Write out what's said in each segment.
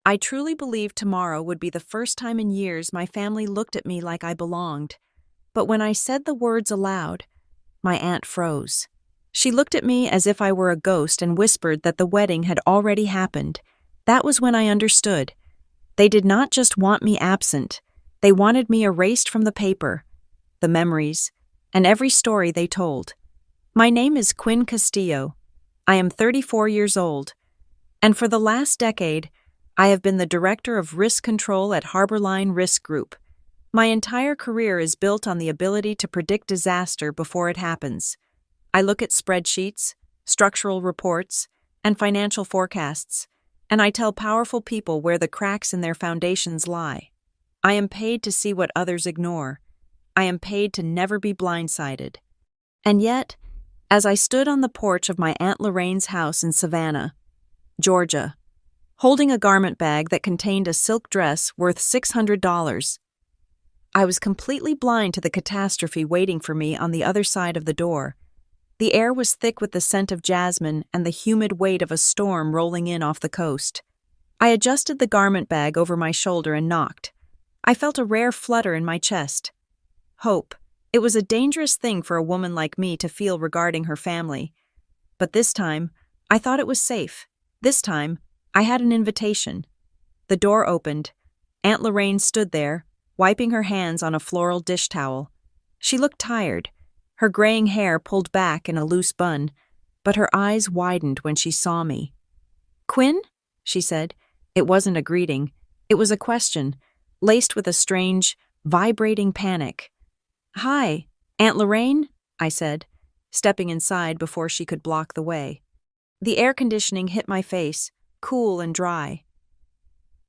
I truly believed tomorrow would be the first time in years my family looked at me like I belonged. But when I said the words aloud, my aunt froze. She looked at me as if I were a ghost and whispered that the wedding had already happened. That was when I understood. They did not just want me absent. They wanted me erased from the paper, the memories, and every story they told. My name is Quinn Castillo. I am 34 years old, and for the last decade, I have been the Director of Risk Control at Harborline Risk Group. My entire career is built on the ability to predict disaster before it happens. I look at spreadsheets, structural reports, and financial forecasts, and I tell powerful people where the cracks in their foundations lie. I am paid to see what others ignore. I am paid to never be blindsided. And yet, as I stood on the porch of my Aunt Lorraine's house in Savannah, Georgia, holding a garment bag that contained a silk dress worth $600, I was completely blind to the catastrophe waiting for me on the other side of the door. The air was thick with the scent of jasmine and the humid weight of a storm rolling in off the coast. I adjusted the garment bag over my shoulder and knocked. I felt a rare flutter in my chest. Hope. It was a dangerous thing for a woman like me to feel regarding her family. But this time, I thought it was safe. This time, I had an invitation. The door opened. Aunt Lorraine stood there, wiping her hands on a floral dish towel. She looked tired, her graying hair pulled back in a loose bun, but her eyes widened when she saw me. "Quinn?" she said. It wasn't a greeting. It was a question, laced with a strange, vibrating panic. "Hi, Aunt Lorraine," I said, stepping inside before she could block the way. The air conditioning hit my face, cool and dry.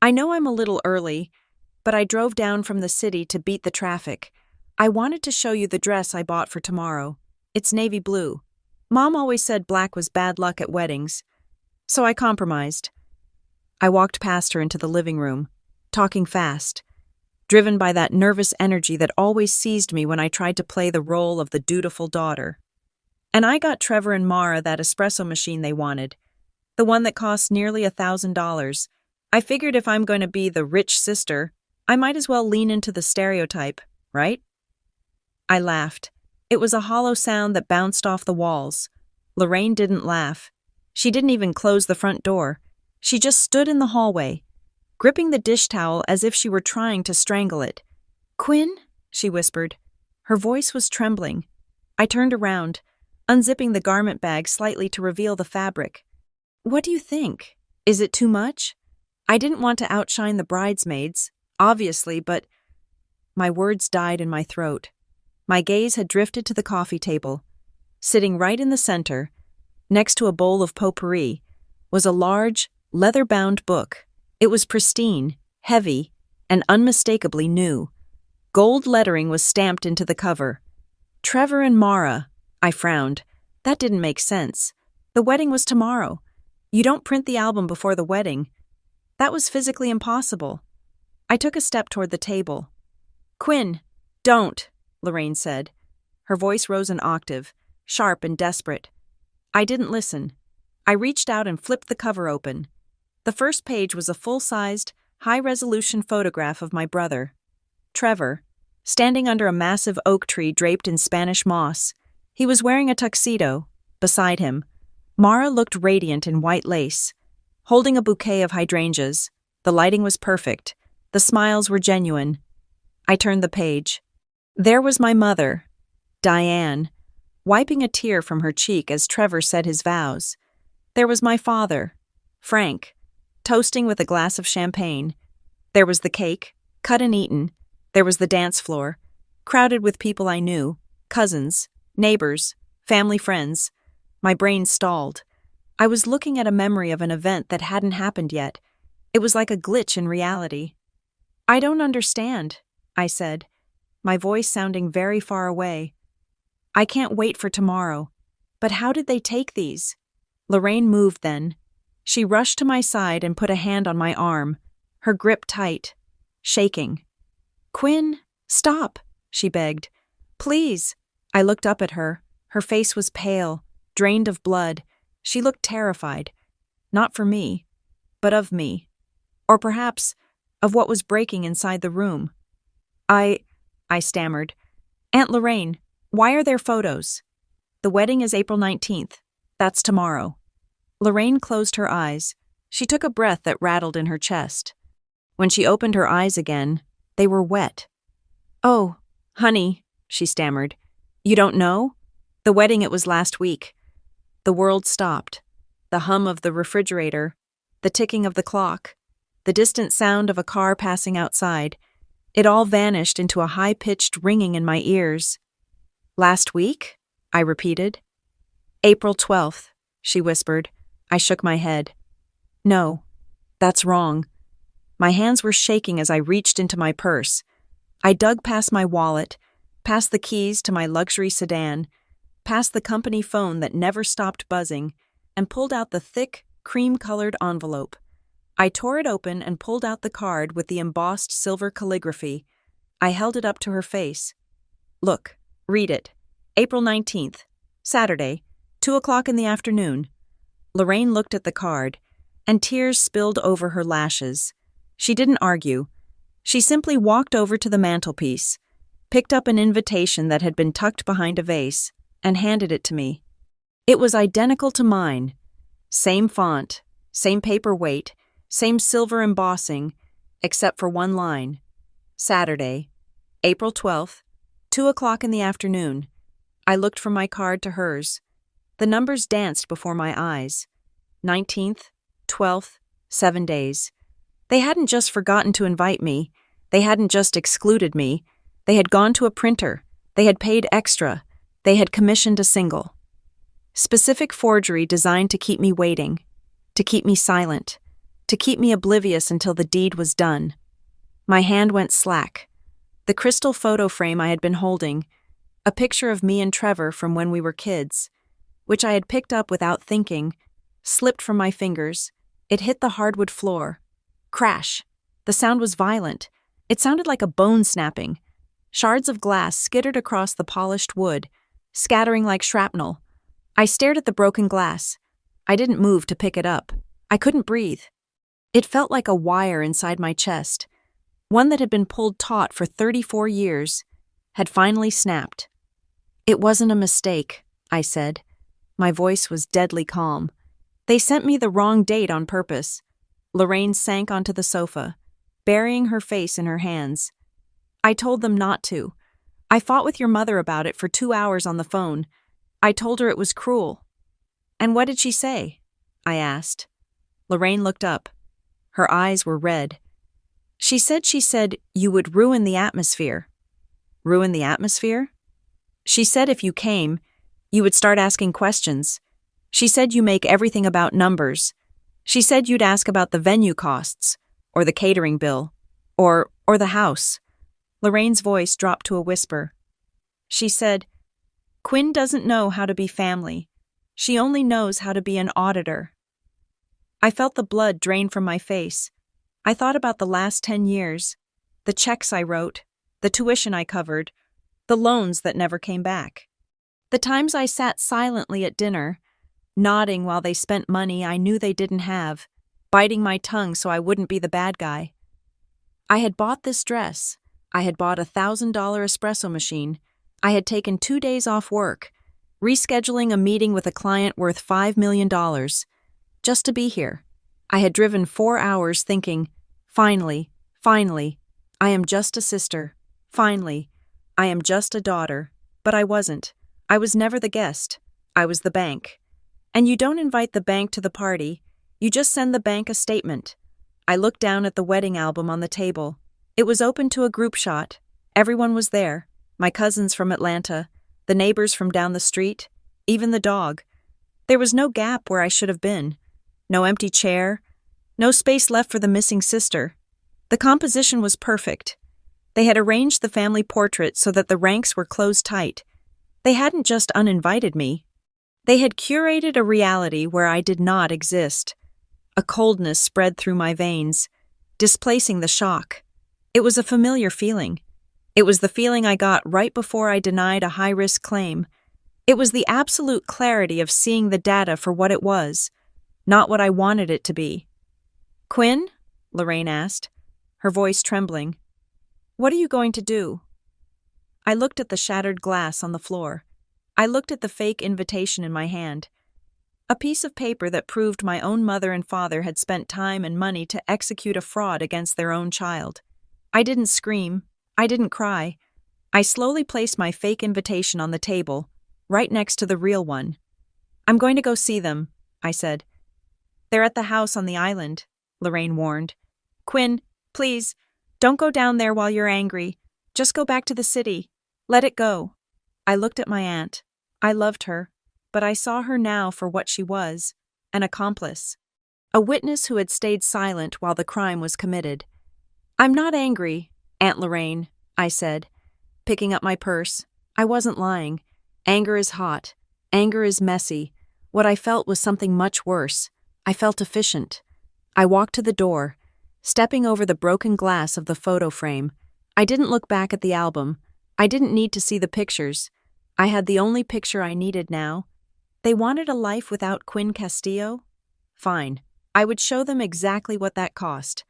"I know I'm a little early, but I drove down from the city to beat the traffic. I wanted to show you the dress I bought for tomorrow. It's navy blue. Mom always said black was bad luck at weddings, so I compromised." I walked past her into the living room, talking fast, driven by that nervous energy that always seized me when I tried to play the role of the dutiful daughter. "And I got Trevor and Mara that espresso machine they wanted, the one that cost nearly $1,000. I figured if I'm going to be the rich sister, I might as well lean into the stereotype, right?" I laughed. It was a hollow sound that bounced off the walls. Lorraine didn't laugh. She didn't even close the front door. She just stood in the hallway, gripping the dish towel as if she were trying to strangle it. "Quinn?" she whispered. Her voice was trembling. I turned around, unzipping the garment bag slightly to reveal the fabric. "What do you think? Is it too much?" I didn't want to outshine the bridesmaids, obviously, but my words died in my throat. My gaze had drifted to the coffee table. Sitting right in the center, next to a bowl of potpourri, was a large, leather-bound book. It was pristine, heavy, and unmistakably new. Gold lettering was stamped into the cover. "Trevor and Mara." I frowned. That didn't make sense. The wedding was tomorrow. You don't print the album before the wedding. That was physically impossible. I took a step toward the table. "Quinn, don't," Lorraine said. Her voice rose an octave, sharp and desperate. I didn't listen. I reached out and flipped the cover open. The first page was a full-sized, high-resolution photograph of my brother, Trevor, standing under a massive oak tree draped in Spanish moss. He was wearing a tuxedo. Beside him, Mara looked radiant in white lace, holding a bouquet of hydrangeas. The lighting was perfect. The smiles were genuine. I turned the page. There was my mother, Diane, wiping a tear from her cheek as Trevor said his vows. There was my father, Frank, toasting with a glass of champagne. There was the cake, cut and eaten. There was the dance floor, crowded with people I knew, cousins, neighbors, family friends. My brain stalled. I was looking at a memory of an event that hadn't happened yet. It was like a glitch in reality. "I don't understand," I said, my voice sounding very far away. "I can't wait for tomorrow. But how did they take these?" Lorraine moved then. She rushed to my side and put a hand on my arm, her grip tight, shaking. "Quinn, stop," she begged. "Please." I looked up at her. Her face was pale, drained of blood. She looked terrified. Not for me, but of me. Or perhaps of what was breaking inside the room. I stammered. Aunt Lorraine, why are there photos? The wedding is April 19th. That's tomorrow. Lorraine closed her eyes. She took a breath that rattled in her chest. When she opened her eyes again, they were wet. Oh, honey, she stammered. You don't know? The wedding, it was last week. The world stopped. The hum of the refrigerator, the ticking of the clock, the distant sound of a car passing outside. It all vanished into a high-pitched ringing in my ears. Last week? I repeated. April 12th, she whispered. I shook my head. No, that's wrong. My hands were shaking as I reached into my purse. I dug past my wallet, past the keys to my luxury sedan, past the company phone that never stopped buzzing, and pulled out the thick, cream-colored envelope. I tore it open and pulled out the card with the embossed silver calligraphy. I held it up to her face. Look, read it. April 19th, Saturday, 2:00 in the afternoon. Lorraine looked at the card, and tears spilled over her lashes. She didn't argue. She simply walked over to the mantelpiece, picked up an invitation that had been tucked behind a vase, and handed it to me. It was identical to mine. Same font, same paper weight, same silver embossing, except for one line. Saturday, April 12th, 2:00 in the afternoon. I looked from my card to hers. The numbers danced before my eyes. 19th, 12th, 7 days. They hadn't just forgotten to invite me. They hadn't just excluded me. They had gone to a printer. They had paid extra. They had commissioned a single. Specific forgery designed to keep me waiting, to keep me silent, to keep me oblivious until the deed was done. My hand went slack. The crystal photo frame I had been holding, a picture of me and Trevor from when we were kids, which I had picked up without thinking, slipped from my fingers. It hit the hardwood floor. Crash. The sound was violent. It sounded like a bone snapping. Shards of glass skittered across the polished wood, scattering like shrapnel. I stared at the broken glass. I didn't move to pick it up. I couldn't breathe. It felt like a wire inside my chest. One that had been pulled taut for 34 years, had finally snapped. It wasn't a mistake, I said. My voice was deadly calm. They sent me the wrong date on purpose. Lorraine sank onto the sofa, burying her face in her hands. I told them not to. I fought with your mother about it for 2 hours on the phone. I told her it was cruel. And what did she say? I asked. Lorraine looked up. Her eyes were red. She said you would ruin the atmosphere. Ruin the atmosphere? She said if you came, you would start asking questions. She said you make everything about numbers. She said you'd ask about the venue costs, or the catering bill, or the house. Lorraine's voice dropped to a whisper. She said, Quinn doesn't know how to be family. She only knows how to be an auditor. I felt the blood drain from my face. I thought about the last 10 years, the checks I wrote, the tuition I covered, the loans that never came back. The times I sat silently at dinner, nodding while they spent money I knew they didn't have, biting my tongue so I wouldn't be the bad guy. I had bought this dress. I had bought a $1,000 espresso machine. I had taken 2 days off work, rescheduling a meeting with a client worth $5 million, just to be here. I had driven 4 hours thinking, finally, I am just a sister. Finally, I am just a daughter. But I wasn't. I was never the guest. I was the bank. And you don't invite the bank to the party. You just send the bank a statement. I looked down at the wedding album on the table. It was open to a group shot. Everyone was there. My cousins from Atlanta, the neighbors from down the street, even the dog. There was no gap where I should have been. No empty chair. No space left for the missing sister. The composition was perfect. They had arranged the family portrait so that the ranks were closed tight. They hadn't just uninvited me. They had curated a reality where I did not exist. A coldness spread through my veins, displacing the shock. It was a familiar feeling. It was the feeling I got right before I denied a high-risk claim. It was the absolute clarity of seeing the data for what it was, not what I wanted it to be. Quinn? Lorraine asked, her voice trembling. "What are you going to do?" I looked at the shattered glass on the floor. I looked at the fake invitation in my hand. A piece of paper that proved my own mother and father had spent time and money to execute a fraud against their own child. I didn't scream. I didn't cry. I slowly placed my fake invitation on the table, right next to the real one. "I'm going to go see them," I said. "They're at the house on the island," Lorraine warned. "Quinn, please, don't go down there while you're angry. Just go back to the city. Let it go." I looked at my aunt. I loved her, but I saw her now for what she was, an accomplice. A witness who had stayed silent while the crime was committed. "I'm not angry, Aunt Lorraine," I said, picking up my purse. I wasn't lying. Anger is hot. Anger is messy. What I felt was something much worse. I felt efficient. I walked to the door, stepping over the broken glass of the photo frame. I didn't look back at the album. I didn't need to see the pictures. I had the only picture I needed now. They wanted a life without Quinn Castillo? Fine. I would show them exactly what that cost.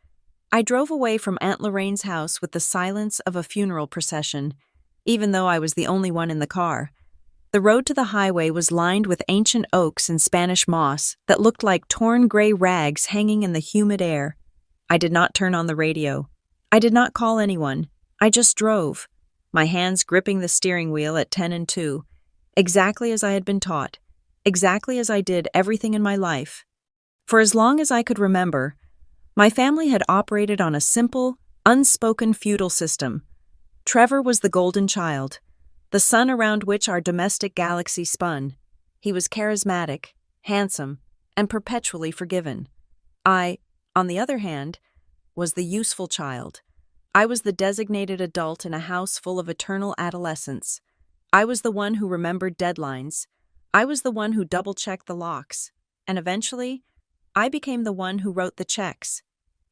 I drove away from Aunt Lorraine's house with the silence of a funeral procession, even though I was the only one in the car. The road to the highway was lined with ancient oaks and Spanish moss that looked like torn gray rags hanging in the humid air. I did not turn on the radio. I did not call anyone. I just drove, my hands gripping the steering wheel at 10 and 2, exactly as I had been taught, exactly as I did everything in my life. For as long as I could remember, my family had operated on a simple, unspoken feudal system. Trevor was the golden child, the sun around which our domestic galaxy spun. He was charismatic, handsome, and perpetually forgiven. I, on the other hand, was the useful child. I was the designated adult in a house full of eternal adolescents. I was the one who remembered deadlines. I was the one who double-checked the locks. And eventually, I became the one who wrote the checks.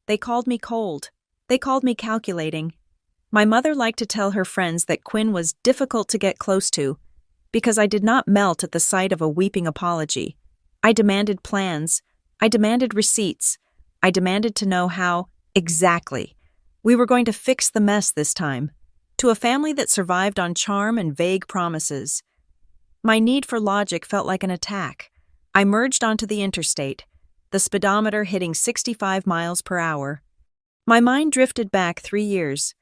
They called me cold. They called me calculating. My mother liked to tell her friends that Quinn was difficult to get close to, because I did not melt at the sight of a weeping apology. I demanded plans. I demanded receipts. I demanded to know how, exactly, we were going to fix the mess this time, to a family that survived on charm and vague promises. My need for logic felt like an attack. I merged onto the interstate, the speedometer hitting 65 miles per hour. My mind drifted back 3 years,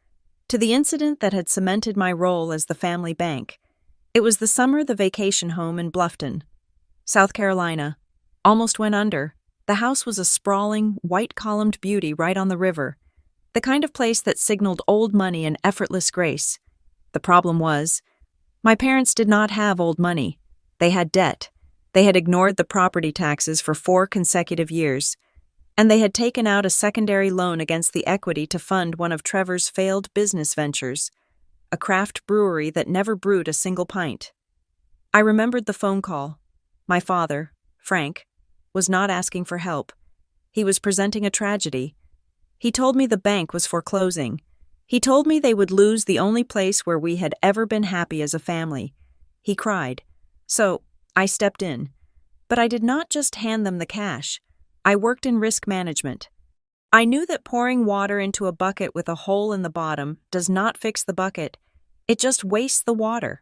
to the incident that had cemented my role as the family bank. It was the summer the vacation home in Bluffton, South Carolina, almost went under. The house was a sprawling, white-columned beauty right on the river, the kind of place that signaled old money and effortless grace. The problem was, my parents did not have old money. They had debt. They had ignored the property taxes for 4 consecutive years, and they had taken out a secondary loan against the equity to fund one of Trevor's failed business ventures, a craft brewery that never brewed a single pint. I remembered the phone call. My father, Frank, was not asking for help. He was presenting a tragedy. He told me the bank was foreclosing. He told me they would lose the only place where we had ever been happy as a family. He cried. So, I stepped in. But I did not just hand them the cash. I worked in risk management. I knew that pouring water into a bucket with a hole in the bottom does not fix the bucket. It just wastes the water.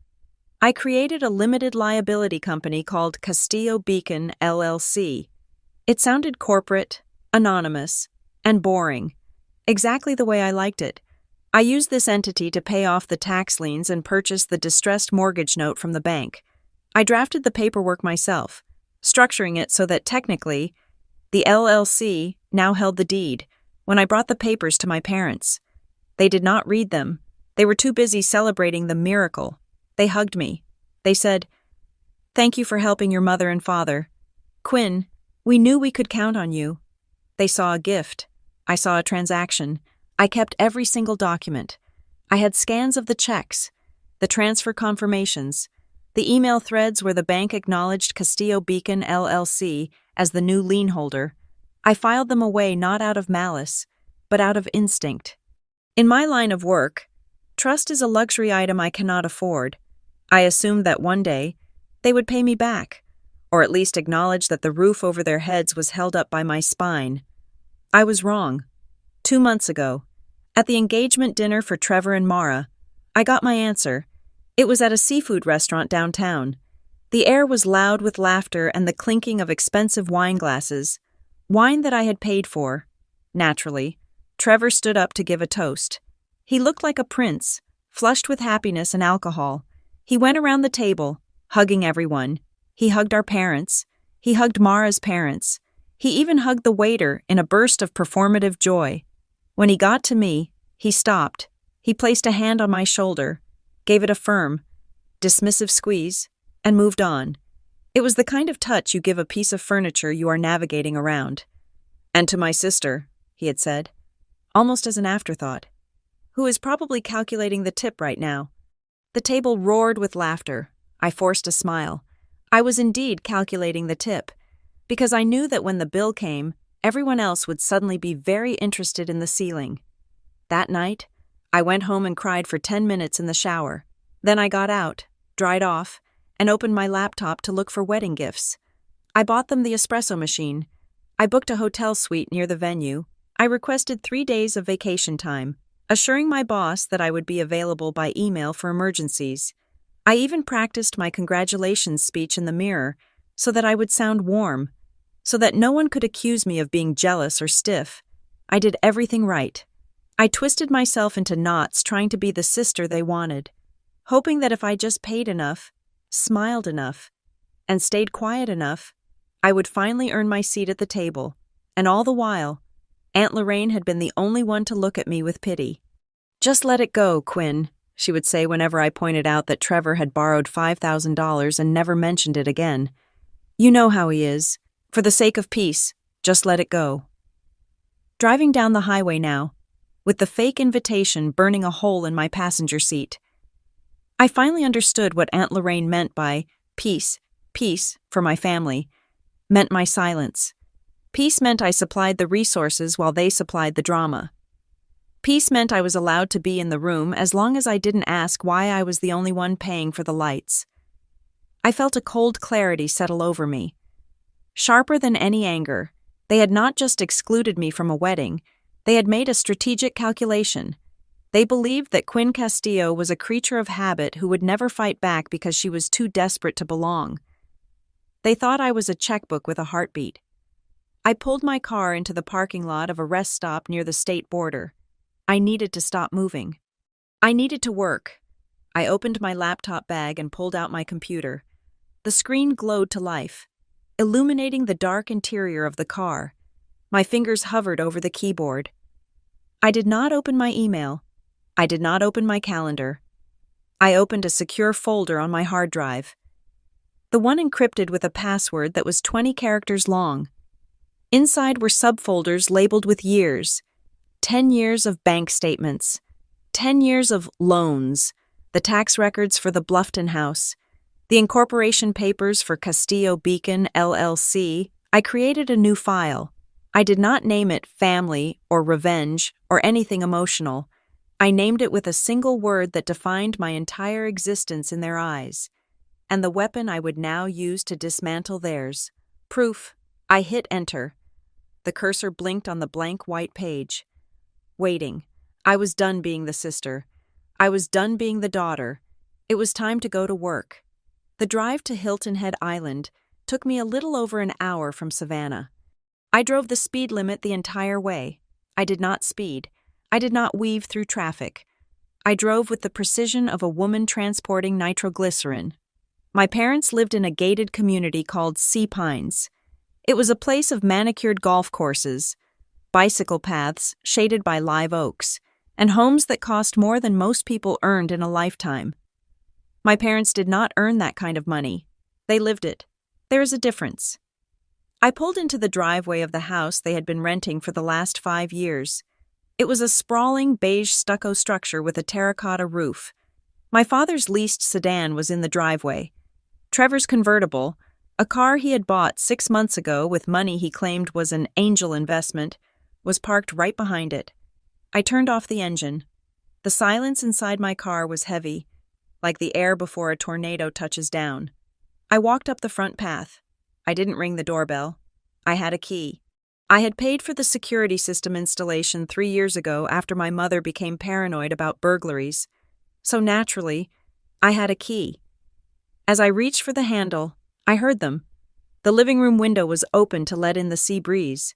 I created a limited liability company called Castillo Beacon, LLC. It sounded corporate, anonymous, and boring, exactly the way I liked it. I used this entity to pay off the tax liens and purchase the distressed mortgage note from the bank. I drafted the paperwork myself, structuring it so that technically, the LLC now held the deed when I brought the papers to my parents. They did not read them. They were too busy celebrating the miracle. They hugged me. They said, "Thank you for helping your mother and father. Quinn, we knew we could count on you." They saw a gift. I saw a transaction. I kept every single document. I had scans of the checks, the transfer confirmations, the email threads where the bank acknowledged Castillo Beacon LLC as the new lien holder. I filed them away not out of malice, but out of instinct. In my line of work, trust is a luxury item I cannot afford. I assumed that one day they would pay me back, or at least acknowledge that the roof over their heads was held up by my spine. I was wrong. 2 months ago, at the engagement dinner for Trevor and Mara, I got my answer. It was at a seafood restaurant downtown. The air was loud with laughter and the clinking of expensive wine glasses, wine that I had paid for. Naturally, Trevor stood up to give a toast. He looked like a prince, flushed with happiness and alcohol. He went around the table, hugging everyone. He hugged our parents. He hugged Mara's parents. He even hugged the waiter in a burst of performative joy. When he got to me, he stopped. He placed a hand on my shoulder, gave it a firm, dismissive squeeze, and moved on. It was the kind of touch you give a piece of furniture you are navigating around. "And to my sister," he had said, almost as an afterthought, "who is probably calculating the tip right now." The table roared with laughter. I forced a smile. I was indeed calculating the tip, because I knew that when the bill came, everyone else would suddenly be very interested in the ceiling. That night, I went home and cried for 10 minutes in the shower. Then I got out, dried off, and opened my laptop to look for wedding gifts. I bought them the espresso machine. I booked a hotel suite near the venue. I requested 3 days of vacation time, assuring my boss that I would be available by email for emergencies. I even practiced my congratulations speech in the mirror so that I would sound warm, so that no one could accuse me of being jealous or stiff. I did everything right. I twisted myself into knots trying to be the sister they wanted, hoping that if I just paid enough, smiled enough, and stayed quiet enough, I would finally earn my seat at the table. And all the while, Aunt Lorraine had been the only one to look at me with pity. "Just let it go, Quinn," she would say whenever I pointed out that Trevor had borrowed $5,000 and never mentioned it again. "You know how he is. For the sake of peace, just let it go." Driving down the highway now, with the fake invitation burning a hole in my passenger seat, I finally understood what Aunt Lorraine meant by peace for my family, meant my silence. Peace meant I supplied the resources while they supplied the drama. Peace meant I was allowed to be in the room as long as I didn't ask why I was the only one paying for the lights. I felt a cold clarity settle over me. Sharper than any anger, they had not just excluded me from a wedding, they had made a strategic calculation. They believed that Quinn Castillo was a creature of habit who would never fight back because she was too desperate to belong. They thought I was a checkbook with a heartbeat. I pulled my car into the parking lot of a rest stop near the state border. I needed to stop moving. I needed to work. I opened my laptop bag and pulled out my computer. The screen glowed to life, illuminating the dark interior of the car. My fingers hovered over the keyboard. I did not open my email. I did not open my calendar. I opened a secure folder on my hard drive. The one encrypted with a password that was 20 characters long. Inside were subfolders labeled with years. 10 years of bank statements. 10 years of loans. The tax records for the Bluffton house. The incorporation papers for Castillo Beacon, LLC. I created a new file. I did not name it family or revenge or anything emotional. I named it with a single word that defined my entire existence in their eyes, and the weapon I would now use to dismantle theirs. Proof. I hit enter. The cursor blinked on the blank white page. Waiting. I was done being the sister. I was done being the daughter. It was time to go to work. The drive to Hilton Head Island took me a little over an hour from Savannah. I drove the speed limit the entire way. I did not speed. I did not weave through traffic. I drove with the precision of a woman transporting nitroglycerin. My parents lived in a gated community called Sea Pines. It was a place of manicured golf courses, bicycle paths shaded by live oaks, and homes that cost more than most people earned in a lifetime. My parents did not earn that kind of money. They lived it. There is a difference. I pulled into the driveway of the house they had been renting for the last 5 years. It was a sprawling beige stucco structure with a terracotta roof. My father's leased sedan was in the driveway. Trevor's convertible, a car he had bought 6 months ago with money he claimed was an angel investment, was parked right behind it. I turned off the engine. The silence inside my car was heavy, like the air before a tornado touches down. I walked up the front path. I didn't ring the doorbell. I had a key. I had paid for the security system installation 3 years ago after my mother became paranoid about burglaries. So naturally, I had a key. As I reached for the handle, I heard them. The living room window was open to let in the sea breeze.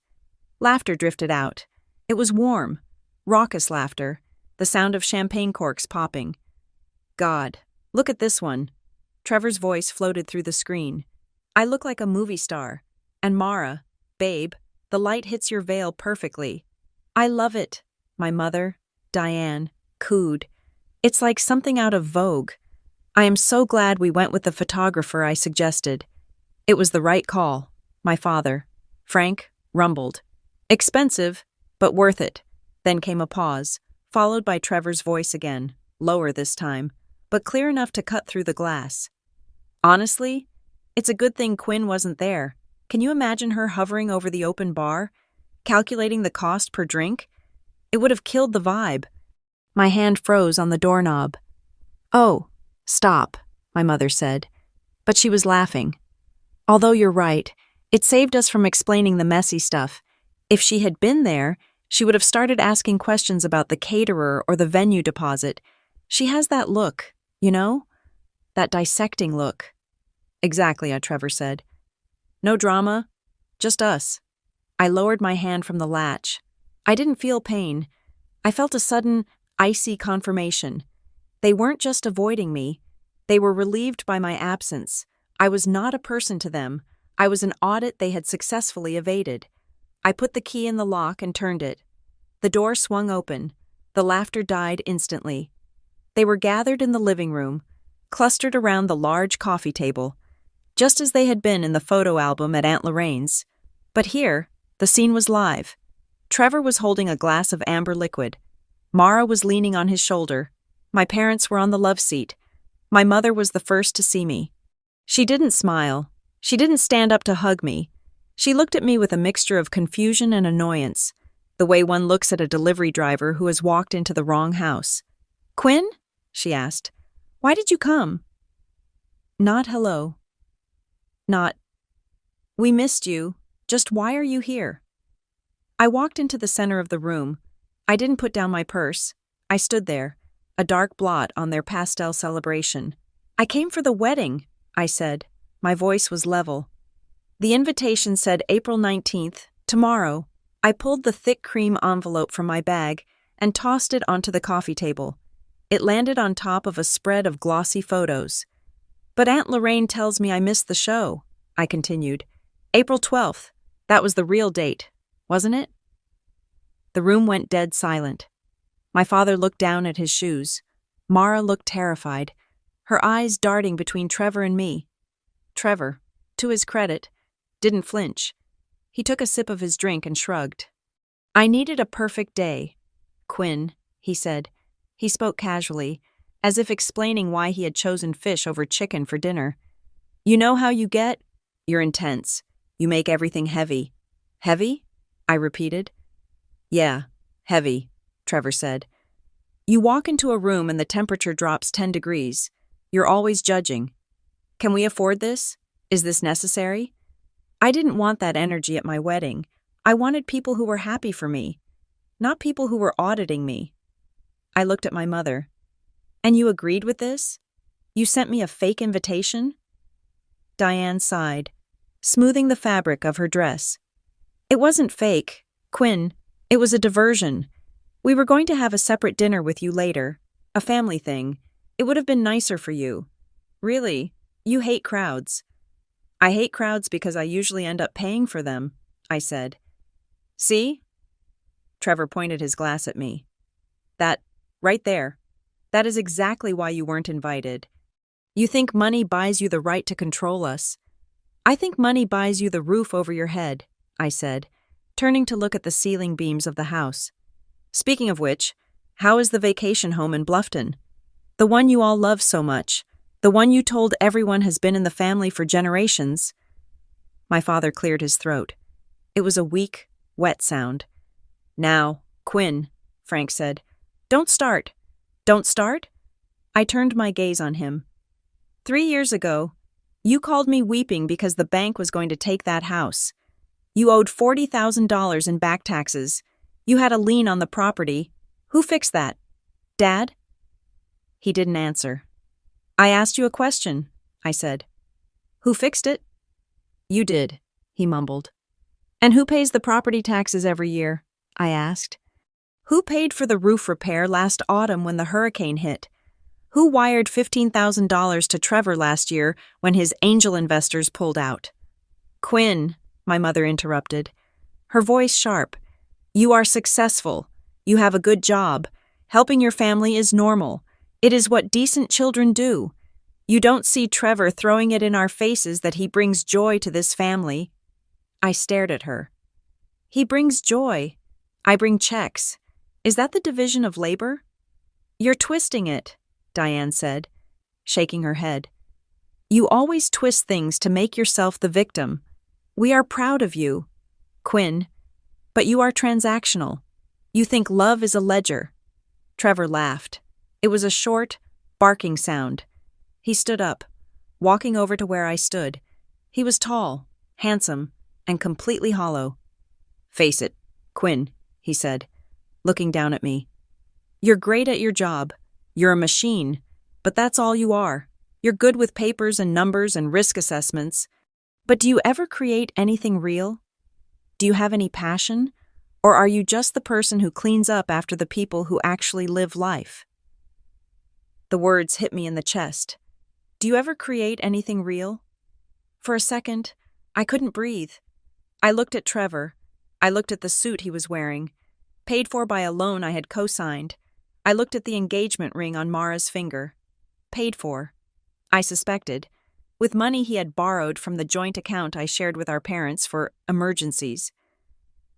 Laughter drifted out. It was warm, raucous laughter, the sound of champagne corks popping. God, look at this one. Trevor's voice floated through the screen. I look like a movie star. And Mara, babe, the light hits your veil perfectly. I love it, my mother, Diane, cooed. It's like something out of Vogue. I am so glad we went with the photographer I suggested. It was the right call, my father, Frank, rumbled. Expensive, but worth it. Then came a pause, followed by Trevor's voice again, lower this time, but clear enough to cut through the glass. Honestly, it's a good thing Quinn wasn't there. Can you imagine her hovering over the open bar, calculating the cost per drink? It would have killed the vibe. My hand froze on the doorknob. Oh, stop, my mother said. But she was laughing. Although you're right, it saved us from explaining the messy stuff. If she had been there, she would have started asking questions about the caterer or the venue deposit. She has that look, you know? That dissecting look. Exactly, Trevor said. No drama, just us. I lowered my hand from the latch. I didn't feel pain. I felt a sudden, icy confirmation. They weren't just avoiding me. They were relieved by my absence. I was not a person to them. I was an audit they had successfully evaded. I put the key in the lock and turned it. The door swung open. The laughter died instantly. They were gathered in the living room, clustered around the large coffee table, just as they had been in the photo album at Aunt Lorraine's. But here, the scene was live. Trevor was holding a glass of amber liquid. Mara was leaning on his shoulder. My parents were on the love seat. My mother was the first to see me. She didn't smile. She didn't stand up to hug me. She looked at me with a mixture of confusion and annoyance, the way one looks at a delivery driver who has walked into the wrong house. Quinn? She asked. Why did you come? Not hello. Not, we missed you. Just why are you here? I walked into the center of the room. I didn't put down my purse. I stood there, a dark blot on their pastel celebration. I came for the wedding, I said. My voice was level. The invitation said April 19th, tomorrow. I pulled the thick cream envelope from my bag and tossed it onto the coffee table. It landed on top of a spread of glossy photos. But Aunt Lorraine tells me I missed the show, I continued. April 12th. That was the real date, wasn't it? The room went dead silent. My father looked down at his shoes. Mara looked terrified, her eyes darting between Trevor and me. Trevor, to his credit, didn't flinch. He took a sip of his drink and shrugged. I needed a perfect day. Quinn, he said. He spoke casually, as if explaining why he had chosen fish over chicken for dinner. You know how you get? You're intense. You make everything heavy. Heavy? I repeated. Yeah, heavy, Trevor said. You walk into a room and the temperature drops 10 degrees. You're always judging. Can we afford this? Is this necessary? I didn't want that energy at my wedding. I wanted people who were happy for me, not people who were auditing me. I looked at my mother. And you agreed with this? You sent me a fake invitation? Diane sighed, smoothing the fabric of her dress. It wasn't fake, Quinn. It was a diversion. We were going to have a separate dinner with you later, a family thing. It would have been nicer for you. Really, you hate crowds. I hate crowds because I usually end up paying for them, I said. See? Trevor pointed his glass at me. That, right there. That is exactly why you weren't invited. You think money buys you the right to control us. I think money buys you the roof over your head, I said, turning to look at the ceiling beams of the house. Speaking of which, how is the vacation home in Bluffton? The one you all love so much. The one you told everyone has been in the family for generations. My father cleared his throat. It was a weak, wet sound. Now, Quinn, Frank said. Don't start. Don't start? I turned my gaze on him. 3 years ago, you called me weeping because the bank was going to take that house. You owed $40,000 in back taxes. You had a lien on the property. Who fixed that? Dad? He didn't answer. I asked you a question, I said. Who fixed it? You did, he mumbled. And who pays the property taxes every year? I asked. Who paid for the roof repair last autumn when the hurricane hit? Who wired $15,000 to Trevor last year when his angel investors pulled out? Quinn, my mother interrupted, her voice sharp. You are successful. You have a good job. Helping your family is normal. It is what decent children do. You don't see Trevor throwing it in our faces that he brings joy to this family. I stared at her. He brings joy. I bring checks. Is that the division of labor? You're twisting it, Diane said, shaking her head. You always twist things to make yourself the victim. We are proud of you, Quinn, but you are transactional. You think love is a ledger. Trevor laughed. It was a short, barking sound. He stood up, walking over to where I stood. He was tall, handsome, and completely hollow. Face it, Quinn, he said, looking down at me. You're great at your job. You're a machine, but that's all you are. You're good with papers and numbers and risk assessments. But do you ever create anything real? Do you have any passion? Or are you just the person who cleans up after the people who actually live life? The words hit me in the chest. Do you ever create anything real? For a second, I couldn't breathe. I looked at Trevor. I looked at the suit he was wearing, paid for by a loan I had co-signed. I looked at the engagement ring on Mara's finger. Paid for, I suspected, with money he had borrowed from the joint account I shared with our parents for emergencies.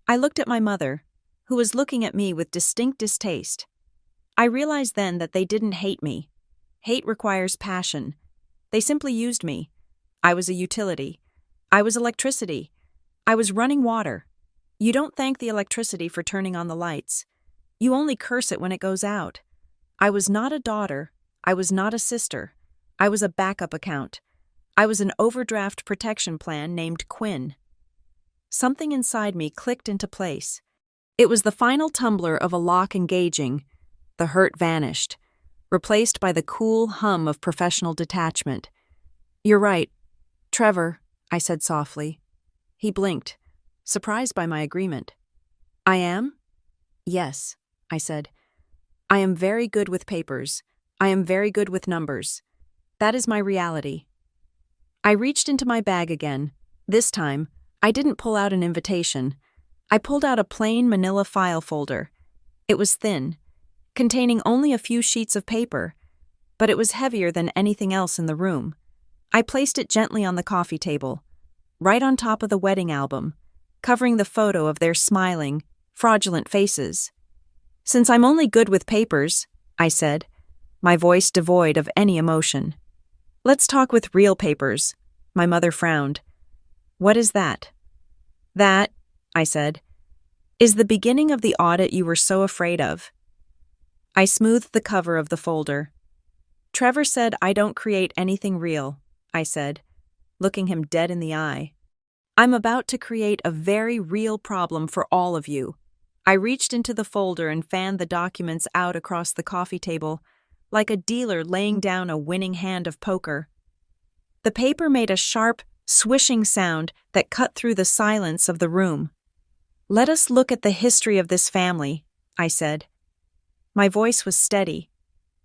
I looked at my mother, who was looking at me with distinct distaste. I realized then that they didn't hate me. Hate requires passion. They simply used me. I was a utility. I was electricity. I was running water. You don't thank the electricity for turning on the lights. You only curse it when it goes out. I was not a daughter. I was not a sister. I was a backup account. I was an overdraft protection plan named Quinn. Something inside me clicked into place. It was the final tumbler of a lock engaging. The hurt vanished, replaced by the cool hum of professional detachment. You're right, Trevor, I said softly. He blinked, surprised by my agreement. I am? Yes, I said. I am very good with papers. I am very good with numbers. That is my reality. I reached into my bag again. This time, I didn't pull out an invitation. I pulled out a plain manila file folder. It was thin, containing only a few sheets of paper, but it was heavier than anything else in the room. I placed it gently on the coffee table, right on top of the wedding album, covering the photo of their smiling, fraudulent faces. Since I'm only good with papers, I said, my voice devoid of any emotion. Let's talk with real papers. My mother frowned. What is that? That, I said, is the beginning of the audit you were so afraid of. I smoothed the cover of the folder. Trevor said I don't create anything real, I said, looking him dead in the eye. I'm about to create a very real problem for all of you. I reached into the folder and fanned the documents out across the coffee table, like a dealer laying down a winning hand of poker. The paper made a sharp, swishing sound that cut through the silence of the room. Let us look at the history of this family, I said. My voice was steady,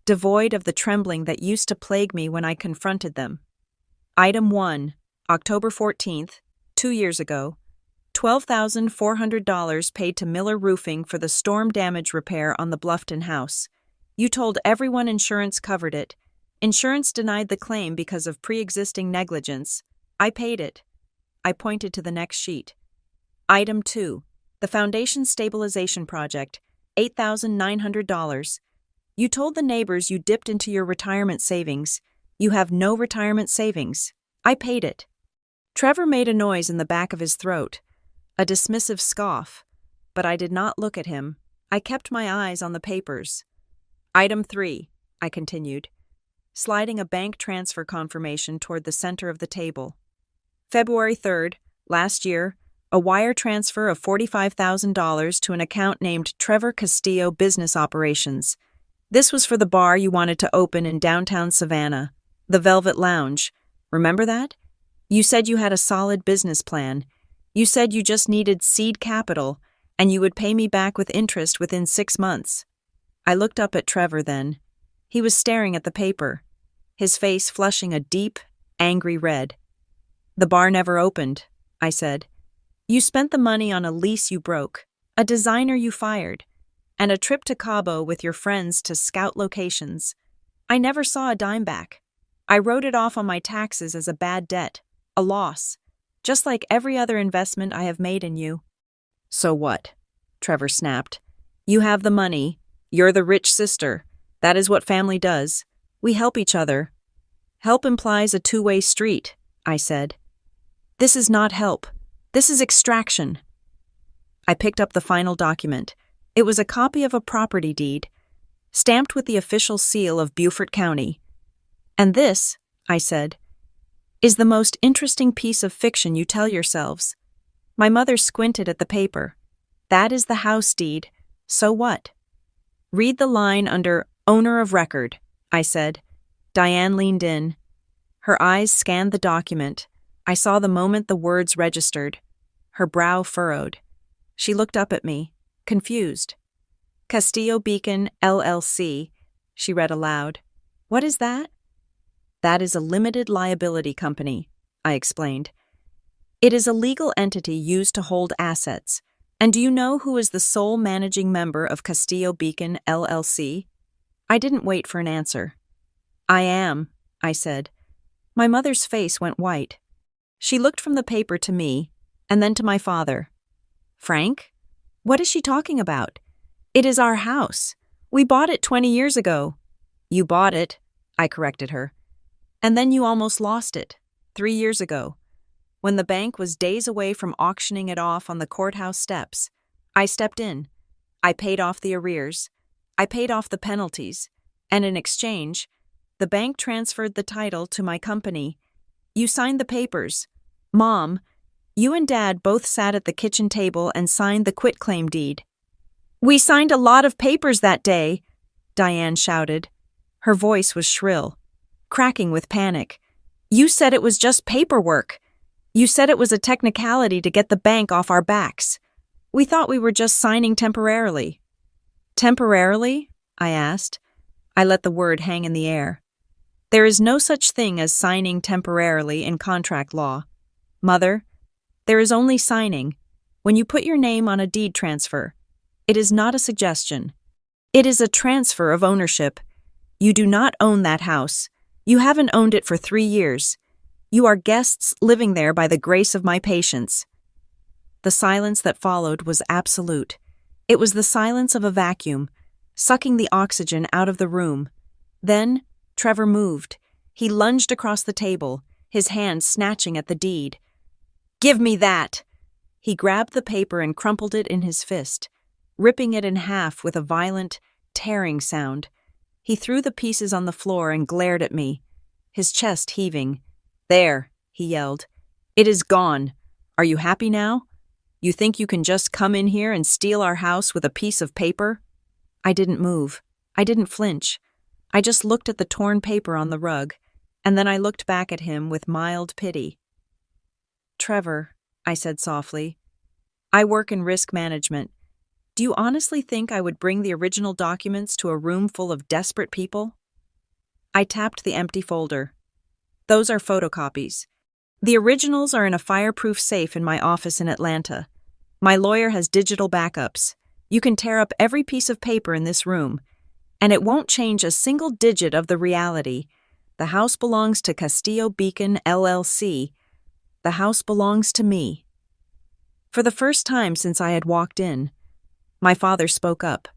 devoid of the trembling that used to plague me when I confronted them. Item 1, October 14th, 2 years ago, $12,400 paid to Miller Roofing for the storm damage repair on the Bluffton house. You told everyone insurance covered it. Insurance denied the claim because of pre-existing negligence. I paid it. I pointed to the next sheet. Item 2, the Foundation Stabilization Project, $8,900. You told the neighbors you dipped into your retirement savings. You have no retirement savings. I paid it. Trevor made a noise in the back of his throat, a dismissive scoff, but I did not look at him. I kept my eyes on the papers. Item 3, I continued, sliding a bank transfer confirmation toward the center of the table. February 3rd, last year, A wire transfer of $45,000 to an account named Trevor Castillo Business Operations. This was for the bar you wanted to open in downtown Savannah, the Velvet Lounge. Remember that? You said you had a solid business plan. You said you just needed seed capital, and you would pay me back with interest within 6 months. I looked up at Trevor then. He was staring at the paper, his face flushing a deep, angry red. The bar never opened, I said. You spent the money on a lease you broke, a designer you fired, and a trip to Cabo with your friends to scout locations. I never saw a dime back. I wrote it off on my taxes as a bad debt, a loss, just like every other investment I have made in you. So what? Trevor snapped. You have the money. You're the rich sister. That is what family does. We help each other. Help implies a two-way street, I said. This is not help. This is extraction. I picked up the final document. It was a copy of a property deed, stamped with the official seal of Beaufort County. And this, I said, is the most interesting piece of fiction you tell yourselves. My mother squinted at the paper. That is the house deed. So what? Read the line under owner of record, I said. Diane leaned in. Her eyes scanned the document. I saw the moment the words registered. Her brow furrowed. She looked up at me, confused. Castillo Beacon, LLC, she read aloud. What is that? That is a limited liability company, I explained. It is a legal entity used to hold assets. And do you know who is the sole managing member of Castillo Beacon, LLC? I didn't wait for an answer. I am, I said. My mother's face went white. She looked from the paper to me, and then to my father. Frank? What is she talking about? It is our house. We bought it 20 years ago. You bought it, I corrected her. And then you almost lost it, 3 years ago. When the bank was days away from auctioning it off on the courthouse steps, I stepped in. I paid off the arrears. I paid off the penalties. And in exchange, the bank transferred the title to my company. You signed the papers. Mom, you and Dad both sat at the kitchen table and signed the quitclaim deed. We signed a lot of papers that day, Diane shouted. Her voice was shrill, cracking with panic. You said it was just paperwork. You said it was a technicality to get the bank off our backs. We thought we were just signing temporarily. Temporarily? I asked. I let the word hang in the air. There is no such thing as signing temporarily in contract law. Mother, there is only signing. When you put your name on a deed transfer, it is not a suggestion. It is a transfer of ownership. You do not own that house. You haven't owned it for 3 years. You are guests living there by the grace of my patience. The silence that followed was absolute. It was the silence of a vacuum, sucking the oxygen out of the room. Then, Trevor moved. He lunged across the table, his hand snatching at the deed. Give me that! He grabbed the paper and crumpled it in his fist, ripping it in half with a violent, tearing sound. He threw the pieces on the floor and glared at me, his chest heaving. There, he yelled. It is gone. Are you happy now? You think you can just come in here and steal our house with a piece of paper? I didn't move. I didn't flinch. I just looked at the torn paper on the rug, and then I looked back at him with mild pity. Trevor, I said softly, I work in risk management. Do you honestly think I would bring the original documents to a room full of desperate people? I tapped the empty folder. Those are photocopies. The originals are in a fireproof safe in my office in Atlanta. My lawyer has digital backups. You can tear up every piece of paper in this room, and it won't change a single digit of the reality. The house belongs to Castillo Beacon, LLC. The house belongs to me. For the first time since I had walked in, my father spoke up.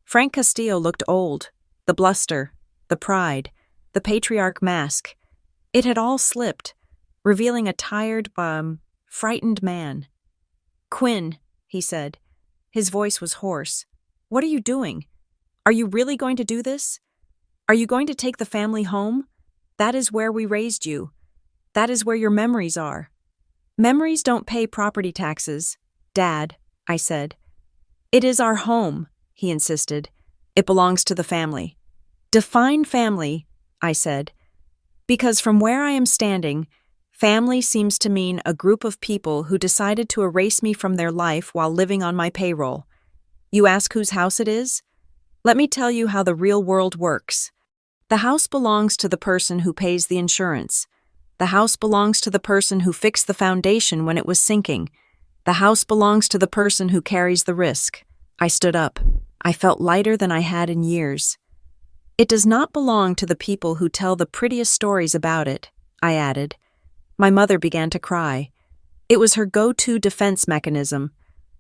Frank Castillo looked old. The bluster, the pride, the patriarch mask. It had all slipped, revealing a tired, frightened man. Quinn, he said. His voice was hoarse. What are you doing? Are you really going to do this? Are you going to take the family home? That is where we raised you. That is where your memories are. Memories don't pay property taxes, Dad, I said. It is our home, he insisted. It belongs to the family. Define family, I said. Because from where I am standing, family seems to mean a group of people who decided to erase me from their life while living on my payroll. You ask whose house it is? Let me tell you how the real world works. The house belongs to the person who pays the insurance. The house belongs to the person who fixed the foundation when it was sinking. The house belongs to the person who carries the risk. I stood up. I felt lighter than I had in years. It does not belong to the people who tell the prettiest stories about it, I added. My mother began to cry. It was her go-to defense mechanism,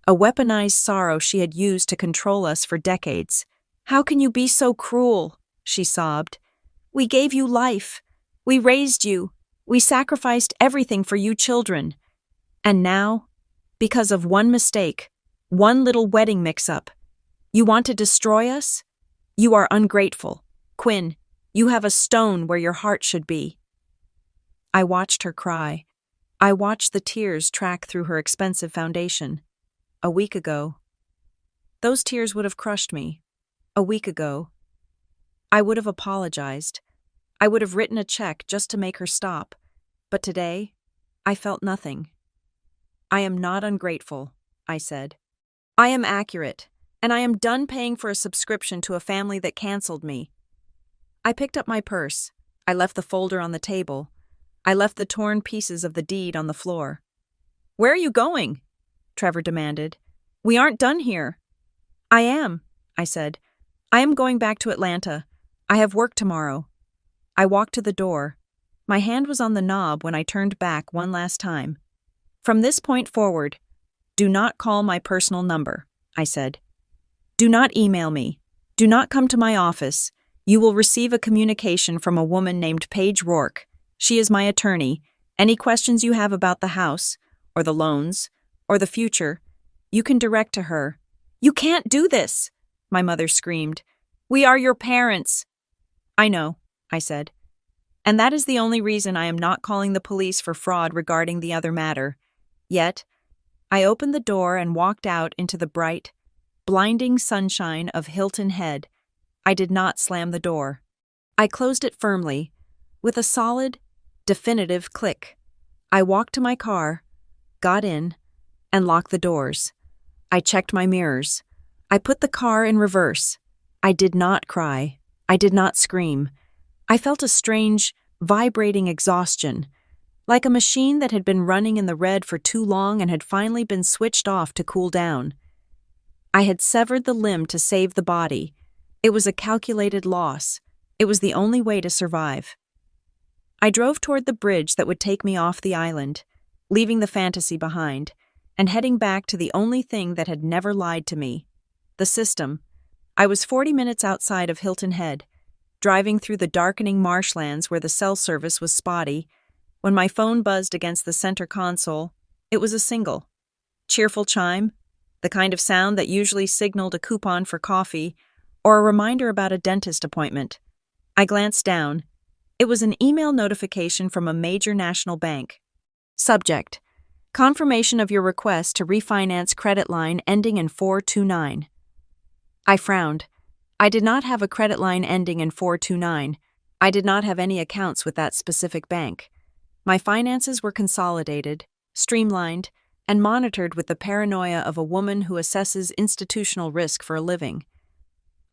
a weaponized sorrow she had used to control us for decades. How can you be so cruel? She sobbed. We gave you life. We raised you. We sacrificed everything for you children. And now, because of one mistake, one little wedding mix-up, you want to destroy us? You are ungrateful. Quinn, you have a stone where your heart should be. I watched her cry. I watched the tears track through her expensive foundation. A week ago, those tears would have crushed me. A week ago, I would have apologized. I would have written a check just to make her stop. But today, I felt nothing. I am not ungrateful, I said. I am accurate, and I am done paying for a subscription to a family that canceled me. I picked up my purse. I left the folder on the table. I left the torn pieces of the deed on the floor. Where are you going? Trevor demanded. We aren't done here. I am, I said. I am going back to Atlanta. I have work tomorrow. I walked to the door. My hand was on the knob when I turned back one last time. From this point forward, do not call my personal number, I said. Do not email me. Do not come to my office. You will receive a communication from a woman named Paige Rourke. She is my attorney. Any questions you have about the house, or the loans, or the future, you can direct to her. You can't do this, my mother screamed. We are your parents. I know, I said. And that is the only reason I am not calling the police for fraud regarding the other matter. Yet, I opened the door and walked out into the bright, blinding sunshine of Hilton Head. I did not slam the door. I closed it firmly, with a solid, definitive click. I walked to my car, got in, and locked the doors. I checked my mirrors. I put the car in reverse. I did not cry. I did not scream. I felt a strange, vibrating exhaustion, like a machine that had been running in the red for too long and had finally been switched off to cool down. I had severed the limb to save the body. It was a calculated loss. It was the only way to survive. I drove toward the bridge that would take me off the island, leaving the fantasy behind, and heading back to the only thing that had never lied to me, the system. I was 40 minutes outside of Hilton Head, driving through the darkening marshlands where the cell service was spotty. When my phone buzzed against the center console, it was a single. Cheerful chime, the kind of sound that usually signaled a coupon for coffee or a reminder about a dentist appointment. I glanced down. It was an email notification from a major national bank. Subject: confirmation of your request to refinance credit line ending in 429. I frowned. I did not have a credit line ending in 429. I did not have any accounts with that specific bank. My finances were consolidated, streamlined, and monitored with the paranoia of a woman who assesses institutional risk for a living.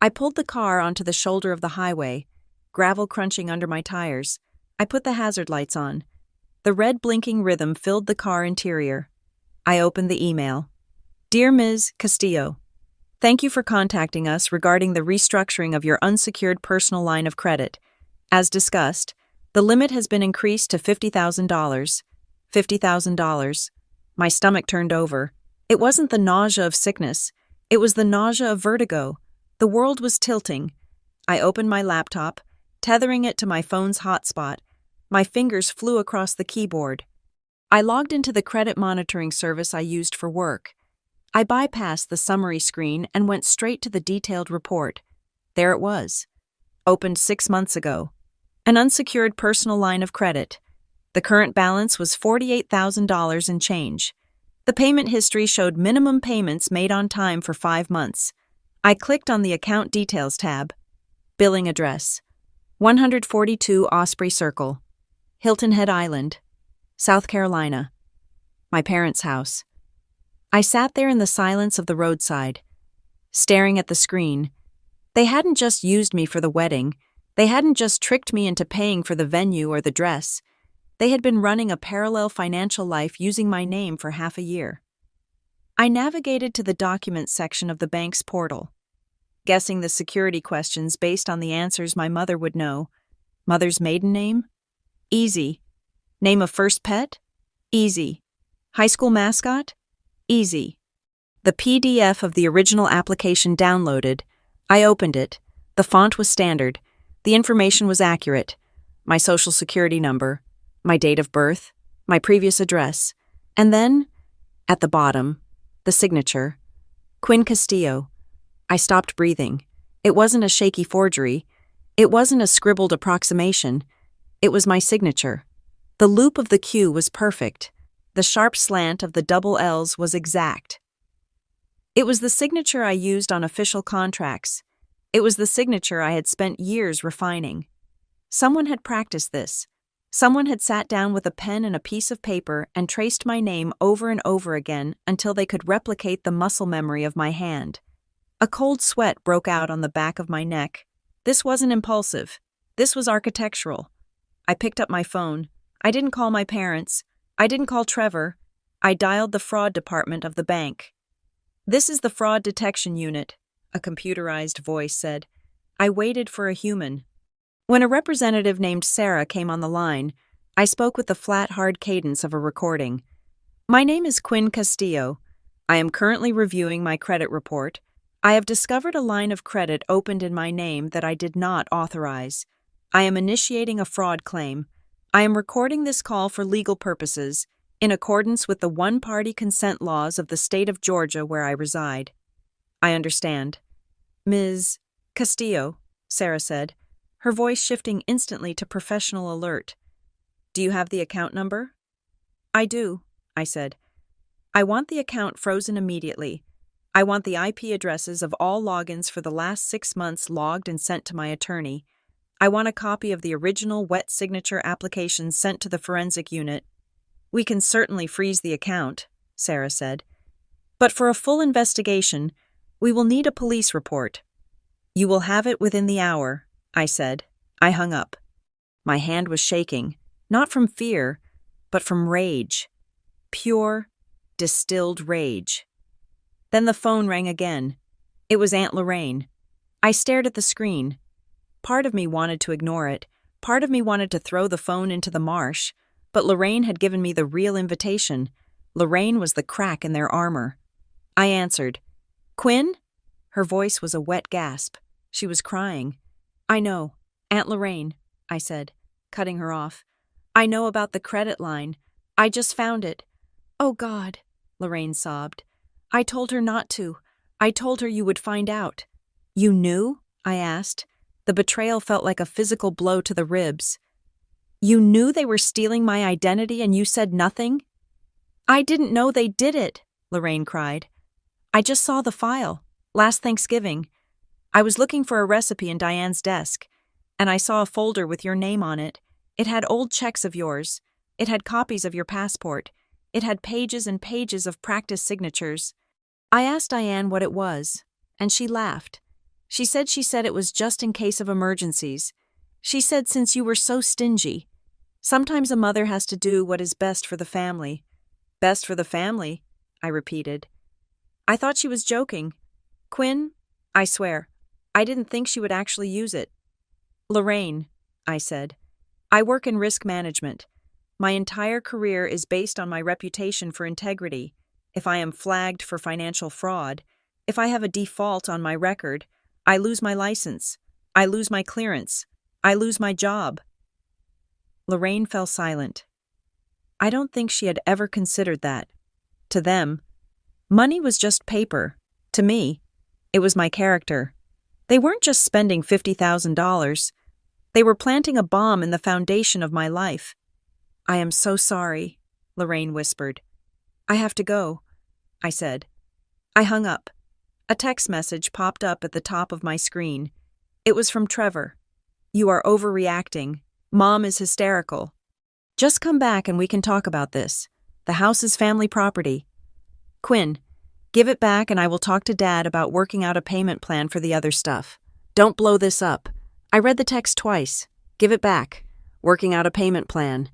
I pulled the car onto the shoulder of the highway, gravel crunching under my tires. I put the hazard lights on. The red blinking rhythm filled the car interior. I opened the email. Dear Ms. Castillo, thank you for contacting us regarding the restructuring of your unsecured personal line of credit. As discussed, the limit has been increased to $50,000. $50,000. My stomach turned over. It wasn't the nausea of sickness. It was the nausea of vertigo. The world was tilting. I opened my laptop, tethering it to my phone's hotspot. My fingers flew across the keyboard. I logged into the credit monitoring service I used for work. I bypassed the summary screen and went straight to the detailed report. There it was. Opened 6 months ago. An unsecured personal line of credit. The The current balance was $48,000 and change. The payment history showed minimum payments made on time for 5 months. I clicked on the Account Details tab. Billing address: 142 Osprey Circle, Hilton Head Island, South Carolina. My parents' house. I sat there in the silence of the roadside, staring at the screen. They hadn't just used me for the wedding. They hadn't just tricked me into paying for the venue or the dress. They had been running a parallel financial life using my name for half a year. I navigated to the documents section of the bank's portal, guessing the security questions based on the answers my mother would know. Mother's maiden name? Easy. Name of first pet? Easy. High school mascot? Easy. The PDF of the original application downloaded. I opened it. The font was standard. The information was accurate. My social security number, my date of birth, my previous address, and then, at the bottom, the signature. Quinn Castillo. I stopped breathing. It wasn't a shaky forgery. It wasn't a scribbled approximation. It was my signature. The loop of the Q was perfect. The sharp slant of the double L's was exact. It was the signature I used on official contracts. It was the signature I had spent years refining. Someone had practiced this. Someone had sat down with a pen and a piece of paper and traced my name over and over again until they could replicate the muscle memory of my hand. A cold sweat broke out on the back of my neck. This wasn't impulsive. This was architectural. I picked up my phone. I didn't call my parents. I didn't call Trevor. I dialed the fraud department of the bank. "This is the fraud detection unit," a computerized voice said. I waited for a human. When a representative named Sarah came on the line, I spoke with the flat, hard cadence of a recording. "My name is Quinn Castillo. I am currently reviewing my credit report. I have discovered a line of credit opened in my name that I did not authorize. I am initiating a fraud claim. I am recording this call for legal purposes, in accordance with the one-party consent laws of the state of Georgia where I reside." "I understand." "Ms. Castillo," Sarah said, her voice shifting instantly to professional alert. "Do you have the account number?" "I do," I said. "I want the account frozen immediately. I want the IP addresses of all logins for the last 6 months logged and sent to my attorney. I want a copy of the original wet signature application sent to the forensic unit." "We can certainly freeze the account," Sarah said. "But for a full investigation, we will need a police report." "You will have it within the hour," I said. I hung up. My hand was shaking, not from fear, but from rage. Pure, distilled rage. Then the phone rang again. It was Aunt Lorraine. I stared at the screen. Part of me wanted to ignore it. Part of me wanted to throw the phone into the marsh. But Lorraine had given me the real invitation. Lorraine was the crack in their armor. I answered. "Quinn?" Her voice was a wet gasp. She was crying. "I know. Aunt Lorraine," I said, cutting her off. "I know about the credit line. I just found it." "Oh, God," Lorraine sobbed. "I told her not to. I told her you would find out." "You knew?" I asked. The betrayal felt like a physical blow to the ribs. "You knew they were stealing my identity and you said nothing?" "I didn't know they did it," Lorraine cried. "I just saw the file, last Thanksgiving. I was looking for a recipe in Diane's desk, and I saw a folder with your name on it. It had old checks of yours. It had copies of your passport. It had pages and pages of practice signatures." I asked Diane what it was, and she laughed. She said it was just in case of emergencies. She said since you were so stingy. Sometimes a mother has to do what is best for the family. "Best for the family," I repeated. I thought she was joking. "Quinn, I swear, I didn't think she would actually use it." "Lorraine," I said, "I work in risk management. My entire career is based on my reputation for integrity. If I am flagged for financial fraud, if I have a default on my record, I lose my license. I lose my clearance. I lose my job." Lorraine fell silent. I don't think she had ever considered that. To them, money was just paper. To me, it was my character. They weren't just spending $50,000. They were planting a bomb in the foundation of my life. I am so sorry, Lorraine whispered. I have to go, I said. I hung up. A text message popped up at the top of my screen. It was from Trevor. You are overreacting. Mom is hysterical. Just come back and we can talk about this. The house is family property. Quinn, give it back and I will talk to Dad about working out a payment plan for the other stuff. Don't blow this up. I read the text twice. Give it back. Working out a payment plan.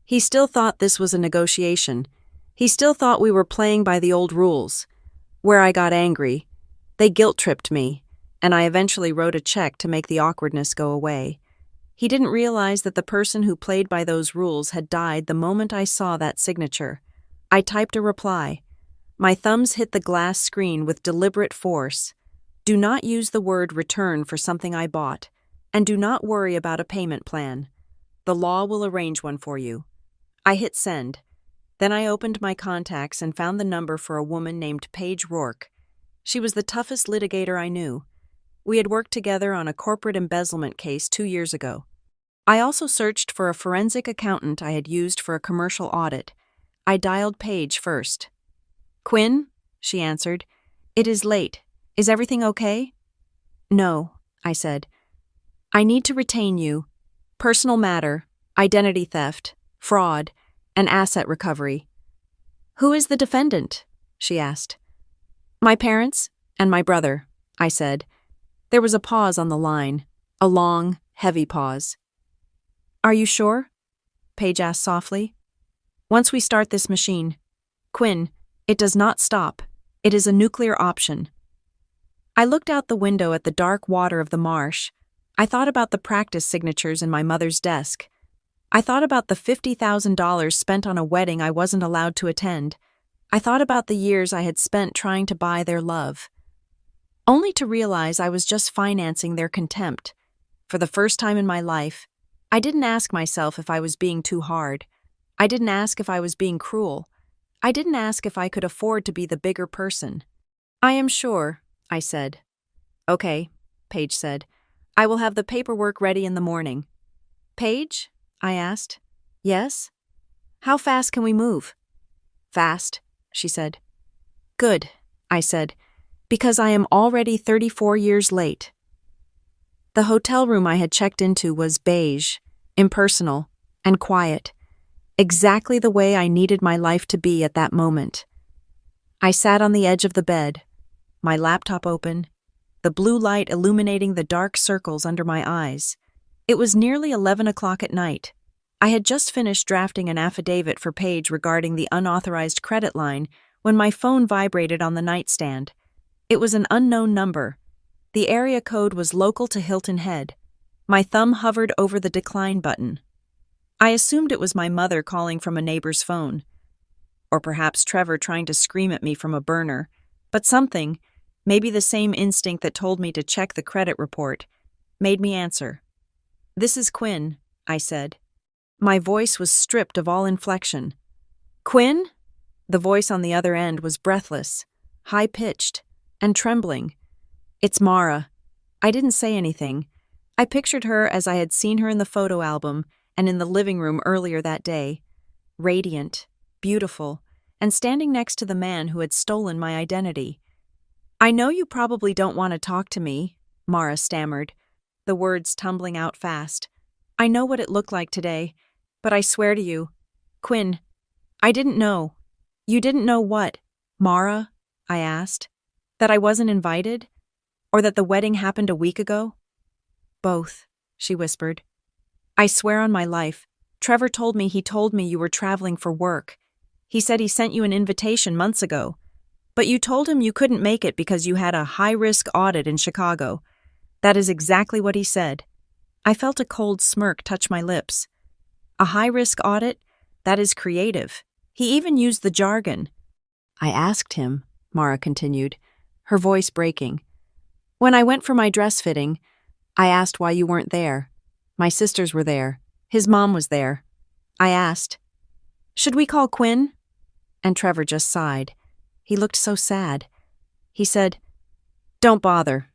He still thought this was a negotiation. He still thought we were playing by the old rules. Where I got angry, they guilt-tripped me, and I eventually wrote a check to make the awkwardness go away. He didn't realize that the person who played by those rules had died the moment I saw that signature. I typed a reply. My thumbs hit the glass screen with deliberate force. Do not use the word return for something I bought, and do not worry about a payment plan. The law will arrange one for you. I hit send. Then I opened my contacts and found the number for a woman named Paige Rourke. She was the toughest litigator I knew. We had worked together on a corporate embezzlement case 2 years ago. I also searched for a forensic accountant I had used for a commercial audit. I dialed Paige first. Quinn, she answered. It is late. Is everything okay? No, I said. I need to retain you. Personal matter, identity theft, fraud, and asset recovery. Who is the defendant? She asked. My parents and my brother, I said. There was a pause on the line, a long, heavy pause. Are you sure? Paige asked softly. Once we start this machine, Quinn, it does not stop. It is a nuclear option. I looked out the window at the dark water of the marsh. I thought about the practice signatures in my mother's desk. I thought about the $50,000 spent on a wedding I wasn't allowed to attend. I thought about the years I had spent trying to buy their love. Only to realize I was just financing their contempt. For the first time in my life, I didn't ask myself if I was being too hard. I didn't ask if I was being cruel. I didn't ask if I could afford to be the bigger person. I am sure, I said. Okay, Paige said. I will have the paperwork ready in the morning. Paige? I asked. Yes? How fast can we move? Fast, she said. Good, I said, because I am already 34 years late. The hotel room I had checked into was beige, impersonal, and quiet, exactly the way I needed my life to be at that moment. I sat on the edge of the bed, my laptop open, the blue light illuminating the dark circles under my eyes. It was nearly 11 o'clock at night. I had just finished drafting an affidavit for Paige regarding the unauthorized credit line when my phone vibrated on the nightstand. It was an unknown number. The area code was local to Hilton Head. My thumb hovered over the decline button. I assumed it was my mother calling from a neighbor's phone. Or perhaps Trevor trying to scream at me from a burner. But something, maybe the same instinct that told me to check the credit report, made me answer. This is Quinn, I said. My voice was stripped of all inflection. Quinn? The voice on the other end was breathless, high-pitched, and trembling. It's Mara. I didn't say anything. I pictured her as I had seen her in the photo album and in the living room earlier that day, radiant, beautiful, and standing next to the man who had stolen my identity. I know you probably don't want to talk to me, Mara stammered, the words tumbling out fast. I know what it looked like today, but I swear to you, Quinn, I didn't know. You didn't know what, Mara? I asked. That I wasn't invited? Or that the wedding happened a week ago? Both, she whispered. I swear on my life, Trevor told me you were traveling for work. He said he sent you an invitation months ago. But you told him you couldn't make it because you had a high-risk audit in Chicago. That is exactly what he said. I felt a cold smirk touch my lips. A high-risk audit? That is creative. He even used the jargon. I asked him, Mara continued, her voice breaking. When I went for my dress fitting, I asked why you weren't there. My sisters were there. His mom was there. I asked, should we call Quinn? And Trevor just sighed. He looked so sad. He said, don't bother,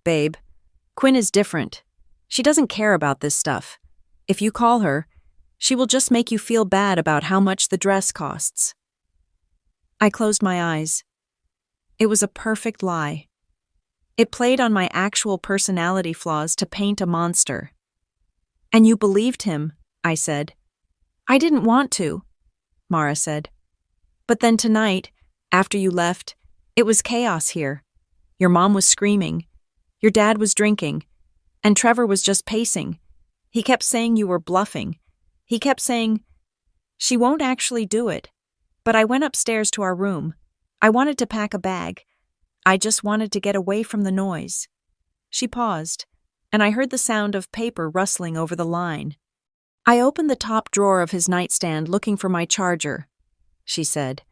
babe. Quinn is different. She doesn't care about this stuff. If you call her, She will just make you feel bad about how much the dress costs. I closed my eyes. It was a perfect lie. It played on my actual personality flaws to paint a monster. And you believed him, I said. I didn't want to, Mara said. But then tonight, after you left, it was chaos here. Your mom was screaming. Your dad was drinking. And Trevor was just pacing. He kept saying you were bluffing. He kept saying, she won't actually do it. But I went upstairs to our room. I wanted to pack a bag. I just wanted to get away from the noise. She paused, and I heard the sound of paper rustling over the line. I opened the top drawer of his nightstand looking for my charger, she said.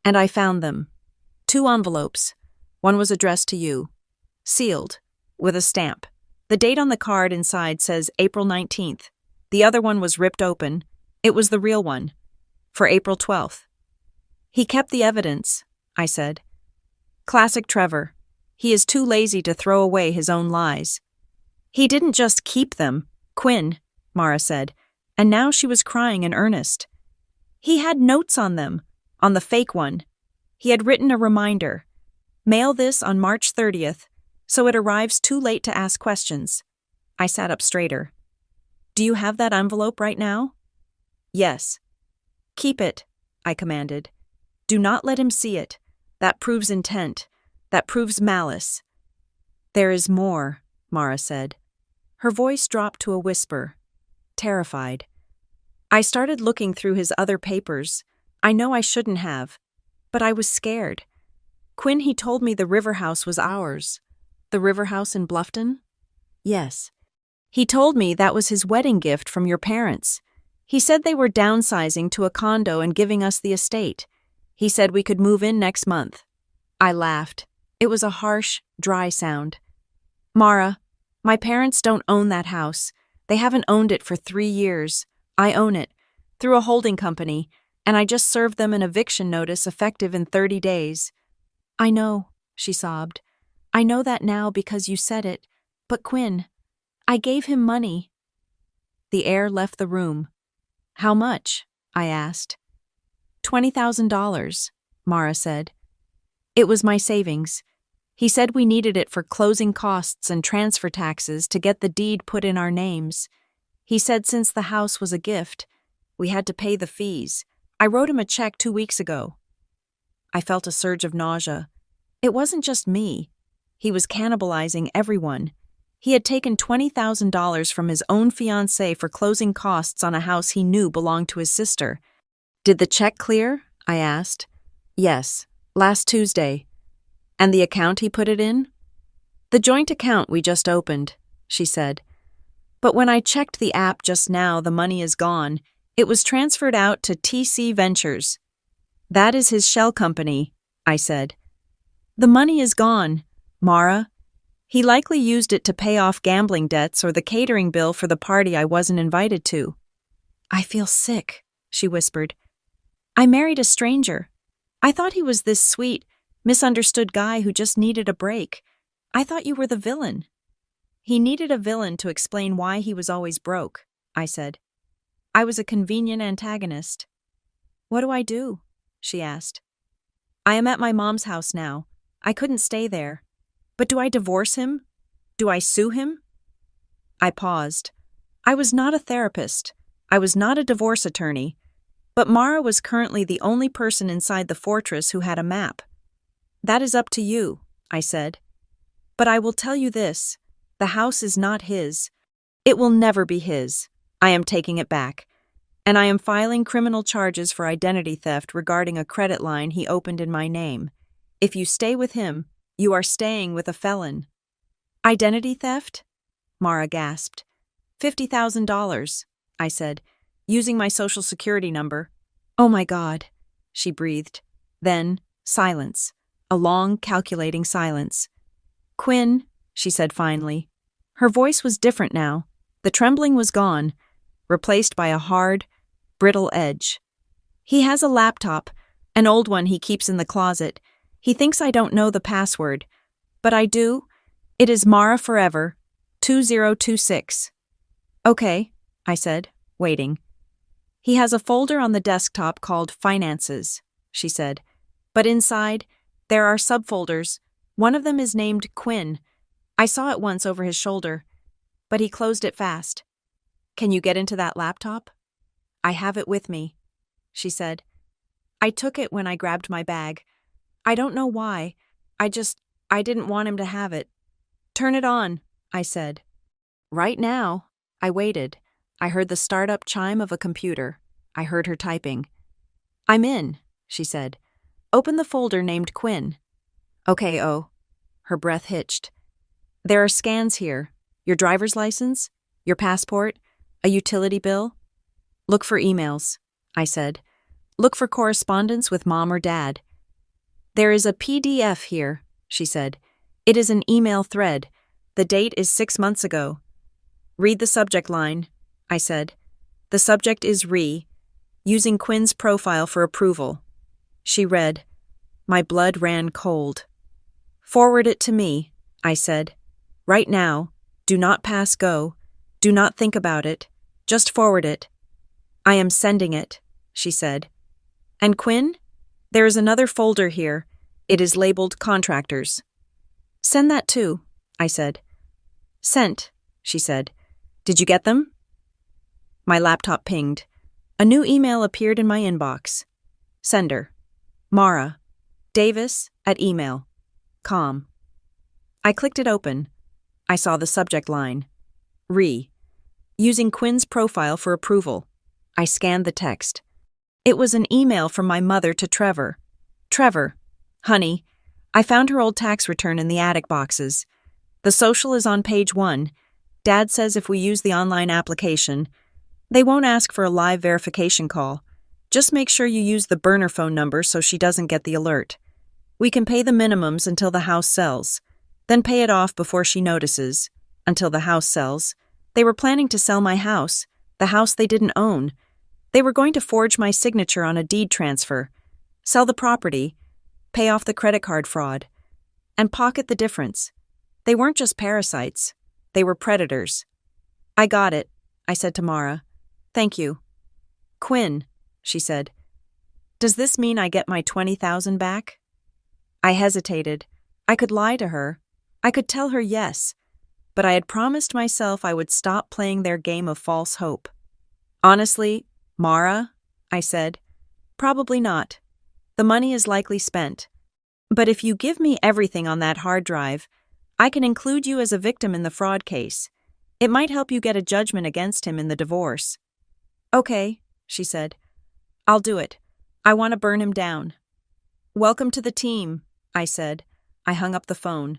And I found them. 2 envelopes. One was addressed to you. Sealed, with a stamp. The date on the card inside says April 19th. The other one was ripped open. It was the real one. For April 12th. He kept the evidence, I said. Classic Trevor. He is too lazy to throw away his own lies. He didn't just keep them, Quinn, Mara said, and now she was crying in earnest. He had notes on them, on the fake one. He had written a reminder. Mail this on March 30th, so it arrives too late to ask questions. I sat up straighter. Do you have that envelope right now? Yes. Keep it, I commanded. Do not let him see it. That proves intent. That proves malice. There is more, Mara said. Her voice dropped to a whisper, terrified. I started looking through his other papers. I know I shouldn't have, but I was scared. Quinn, he told me the river house was ours. The river house in Bluffton? Yes. He told me that was his wedding gift from your parents. He said they were downsizing to a condo and giving us the estate. He said we could move in next month. I laughed. It was a harsh, dry sound. Mara, my parents don't own that house. They haven't owned it for 3 years. I own it, through a holding company, and I just served them an eviction notice effective in 30 days. I know, she sobbed. I know that now because you said it. But Quinn, I gave him money. The air left the room. How much? I asked. $20,000, Mara said. It was my savings. He said we needed it for closing costs and transfer taxes to get the deed put in our names. He said since the house was a gift, we had to pay the fees. I wrote him a check 2 weeks ago. I felt a surge of nausea. It wasn't just me. He was cannibalizing everyone. He had taken $20,000 from his own fiancée for closing costs on a house he knew belonged to his sister. Did the check clear? I asked. Yes, last Tuesday. And the account he put it in? The joint account we just opened, she said. But when I checked the app just now, the money is gone. It was transferred out to TC Ventures. That is his shell company, I said. The money is gone, Mara. He likely used it to pay off gambling debts or the catering bill for the party I wasn't invited to. I feel sick, she whispered. I married a stranger. I thought he was this sweet, misunderstood guy who just needed a break. I thought you were the villain. He needed a villain to explain why he was always broke, I said. I was a convenient antagonist. What do I do? She asked. I am at my mom's house now. I couldn't stay there. But do I divorce him? Do I sue him? I paused. I was not a therapist. I was not a divorce attorney. But Mara was currently the only person inside the fortress who had a map. That is up to you, I said. But I will tell you this. The house is not his. It will never be his. I am taking it back. And I am filing criminal charges for identity theft regarding a credit line he opened in my name. If you stay with him, you are staying with a felon. Identity theft? Mara gasped. $50,000, I said, using my social security number. Oh my God, she breathed. Then, silence. A long, calculating silence. Quinn, she said finally. Her voice was different now. The trembling was gone, replaced by a hard, brittle edge. He has a laptop, an old one he keeps in the closet. He thinks I don't know the password, but I do. It is Mara Forever, 2026. Okay, I said, waiting. He has a folder on the desktop called Finances, she said. But inside, there are subfolders. One of them is named Quinn. I saw it once over his shoulder, but he closed it fast. Can you get into that laptop? I have it with me, she said. I took it when I grabbed my bag. I don't know why. I didn't want him to have it. Turn it on, I said. Right now. I waited. I heard the startup chime of a computer. I heard her typing. I'm in, she said. Open the folder named Quinn. Okay, oh. Her breath hitched. There are scans here. Your driver's license, your passport, a utility bill. Look for emails, I said. Look for correspondence with mom or dad. There is a PDF here, she said. It is an email thread. The date is 6 months ago. Read the subject line, I said. The subject is using Quinn's profile for approval. She read. My blood ran cold. Forward it to me, I said. Right now. Do not pass go. Do not think about it. Just forward it. I am sending it, she said. And Quinn? There is another folder here. It is labeled Contractors. Send that too, I said. Sent, she said. Did you get them? My laptop pinged. A new email appeared in my inbox. Sender. Mara. Davis at email.com. I clicked it open. I saw the subject line. Using Quinn's profile for approval. I scanned the text. It was an email from my mother to Trevor. Trevor, honey, I found her old tax return in the attic boxes. The social is on page 1. Dad says if we use the online application, they won't ask for a live verification call. Just make sure you use the burner phone number so she doesn't get the alert. We can pay the minimums until the house sells, then pay it off before she notices, until the house sells. They were planning to sell my house, the house they didn't own. They were going to forge my signature on a deed transfer, sell the property, pay off the credit card fraud, and pocket the difference. They weren't just parasites. They were predators. I got it, I said to Mara. Thank you. Quinn, she said. Does this mean I get my $20,000 back? I hesitated. I could lie to her. I could tell her yes, but I had promised myself I would stop playing their game of false hope. Honestly, Mara, I said, probably not. The money is likely spent. But if you give me everything on that hard drive, I can include you as a victim in the fraud case. It might help you get a judgment against him in the divorce. Okay, she said. I'll do it. I want to burn him down. Welcome to the team, I said. I hung up the phone.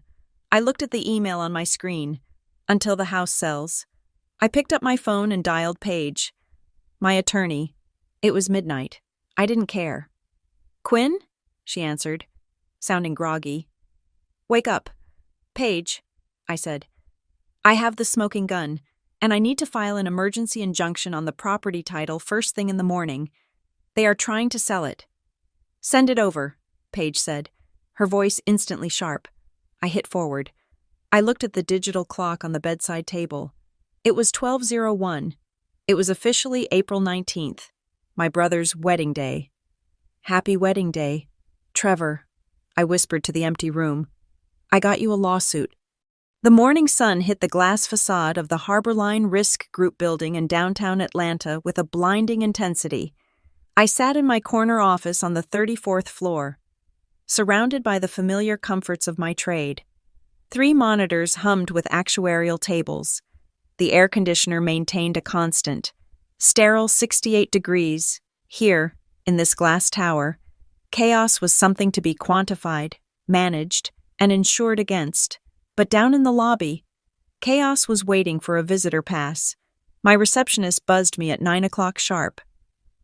I looked at the email on my screen. Until the house sells. I picked up my phone and dialed Paige. My attorney. It was midnight. I didn't care. Quinn? She answered, sounding groggy. Wake up. Paige, I said. I have the smoking gun, and I need to file an emergency injunction on the property title first thing in the morning. They are trying to sell it. Send it over, Paige said, her voice instantly sharp. I hit forward. I looked at the digital clock on the bedside table. It was 12:01. It was officially April 19th, my brother's wedding day. Happy wedding day, Trevor, I whispered to the empty room. I got you a lawsuit. The morning sun hit the glass facade of the Harborline Risk Group building in downtown Atlanta with a blinding intensity. I sat in my corner office on the 34th floor, surrounded by the familiar comforts of my trade. 3 monitors hummed with actuarial tables. The air conditioner maintained a constant, sterile 68 degrees. Here, in this glass tower, chaos was something to be quantified, managed, and insured against. But down in the lobby, chaos was waiting for a visitor pass. My receptionist buzzed me at 9 o'clock sharp.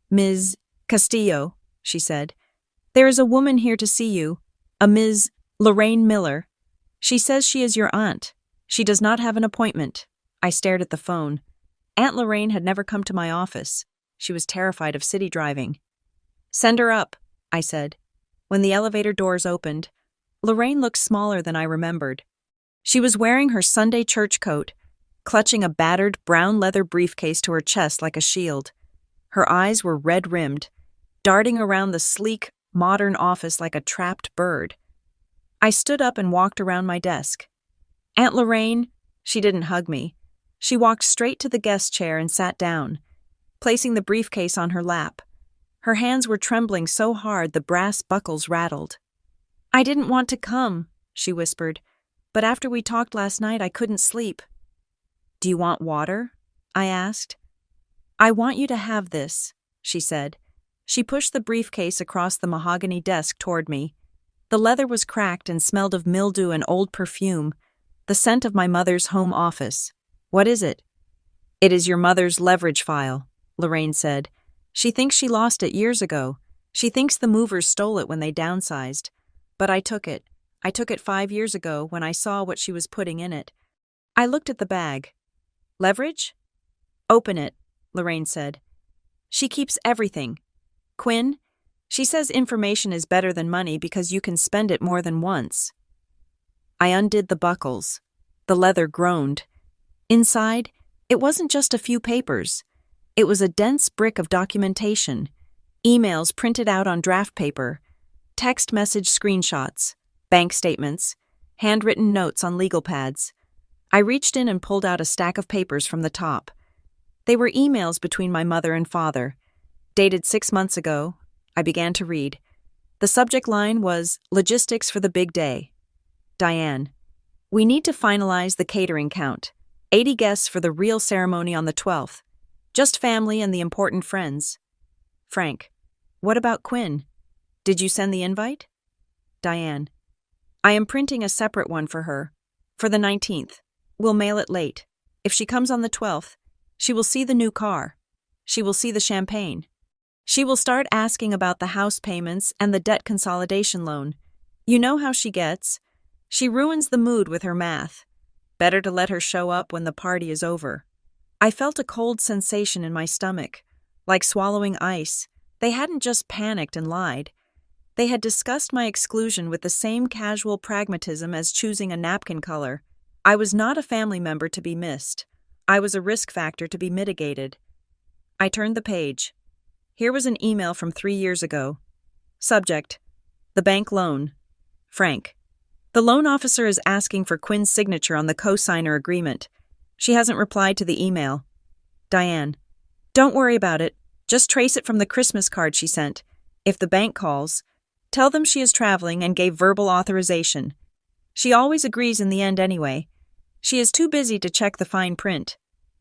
Ms. Castillo, she said, there is a woman here to see you, a Ms. Lorraine Miller. She says she is your aunt. She does not have an appointment. I stared at the phone. Aunt Lorraine had never come to my office. She was terrified of city driving. Send her up, I said. When the elevator doors opened, Lorraine looked smaller than I remembered. She was wearing her Sunday church coat, clutching a battered brown leather briefcase to her chest like a shield. Her eyes were red-rimmed, darting around the sleek, modern office like a trapped bird. I stood up and walked around my desk. Aunt Lorraine, she didn't hug me. She walked straight to the guest chair and sat down, placing the briefcase on her lap. Her hands were trembling so hard the brass buckles rattled. "I didn't want to come," she whispered, "but after we talked last night I couldn't sleep." "Do you want water?" I asked. "I want you to have this," she said. She pushed the briefcase across the mahogany desk toward me. The leather was cracked and smelled of mildew and old perfume, the scent of my mother's home office. "What is it?" "It is your mother's leverage file," Lorraine said. "She thinks she lost it years ago. She thinks the movers stole it when they downsized. But I took it. I took it 5 years ago when I saw what she was putting in it." I looked at the bag. "Leverage?" "Open it," Lorraine said. "She keeps everything. Quinn, she says information is better than money because you can spend it more than once." I undid the buckles. The leather groaned. Inside, it wasn't just a few papers. It was a dense brick of documentation, emails printed out on draft paper, text message screenshots, bank statements, handwritten notes on legal pads. I reached in and pulled out a stack of papers from the top. They were emails between my mother and father. Dated 6 months ago, I began to read. The subject line was, "Logistics for the big day." Diane, "We need to finalize the catering count. 80 guests for the real ceremony on the 12th. Just family and the important friends." Frank, "What about Quinn? Did you send the invite?" Diane, "I am printing a separate one for her. For the 19th. We'll mail it late. If she comes on the 12th, she will see the new car. She will see the champagne. She will start asking about the house payments and the debt consolidation loan. You know how she gets. She ruins the mood with her math. Better to let her show up when the party is over." I felt a cold sensation in my stomach, like swallowing ice. They hadn't just panicked and lied. They had discussed my exclusion with the same casual pragmatism as choosing a napkin color. I was not a family member to be missed. I was a risk factor to be mitigated. I turned the page. Here was an email from 3 years ago. Subject: The bank loan. Frank, "The loan officer is asking for Quinn's signature on the co-signer agreement. She hasn't replied to the email." Diane, "Don't worry about it. Just trace it from the Christmas card she sent. If the bank calls, tell them she is traveling and gave verbal authorization. She always agrees in the end anyway. She is too busy to check the fine print.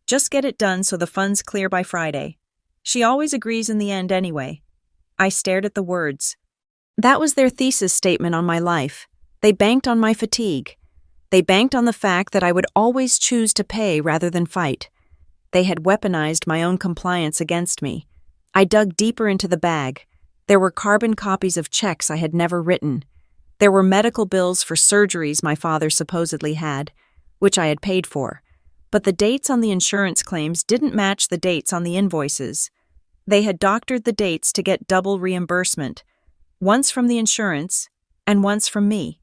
Just get it done so the funds clear by Friday. She always agrees in the end anyway." I stared at the words. That was their thesis statement on my life. They banked on my fatigue. They banked on the fact that I would always choose to pay rather than fight. They had weaponized my own compliance against me. I dug deeper into the bag. There were carbon copies of checks I had never written. There were medical bills for surgeries my father supposedly had, which I had paid for. But the dates on the insurance claims didn't match the dates on the invoices. They had doctored the dates to get double reimbursement, once from the insurance and once from me.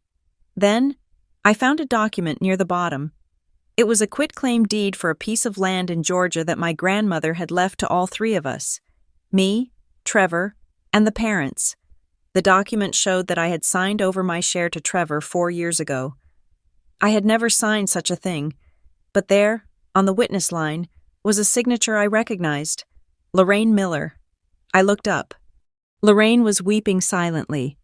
Then, I found a document near the bottom. It was a quitclaim deed for a piece of land in Georgia that my grandmother had left to all 3 of us, me, Trevor, and the parents. The document showed that I had signed over my share to Trevor 4 years ago. I had never signed such a thing, but there, on the witness line, was a signature I recognized. Lorraine Miller. I looked up. Lorraine was weeping silently,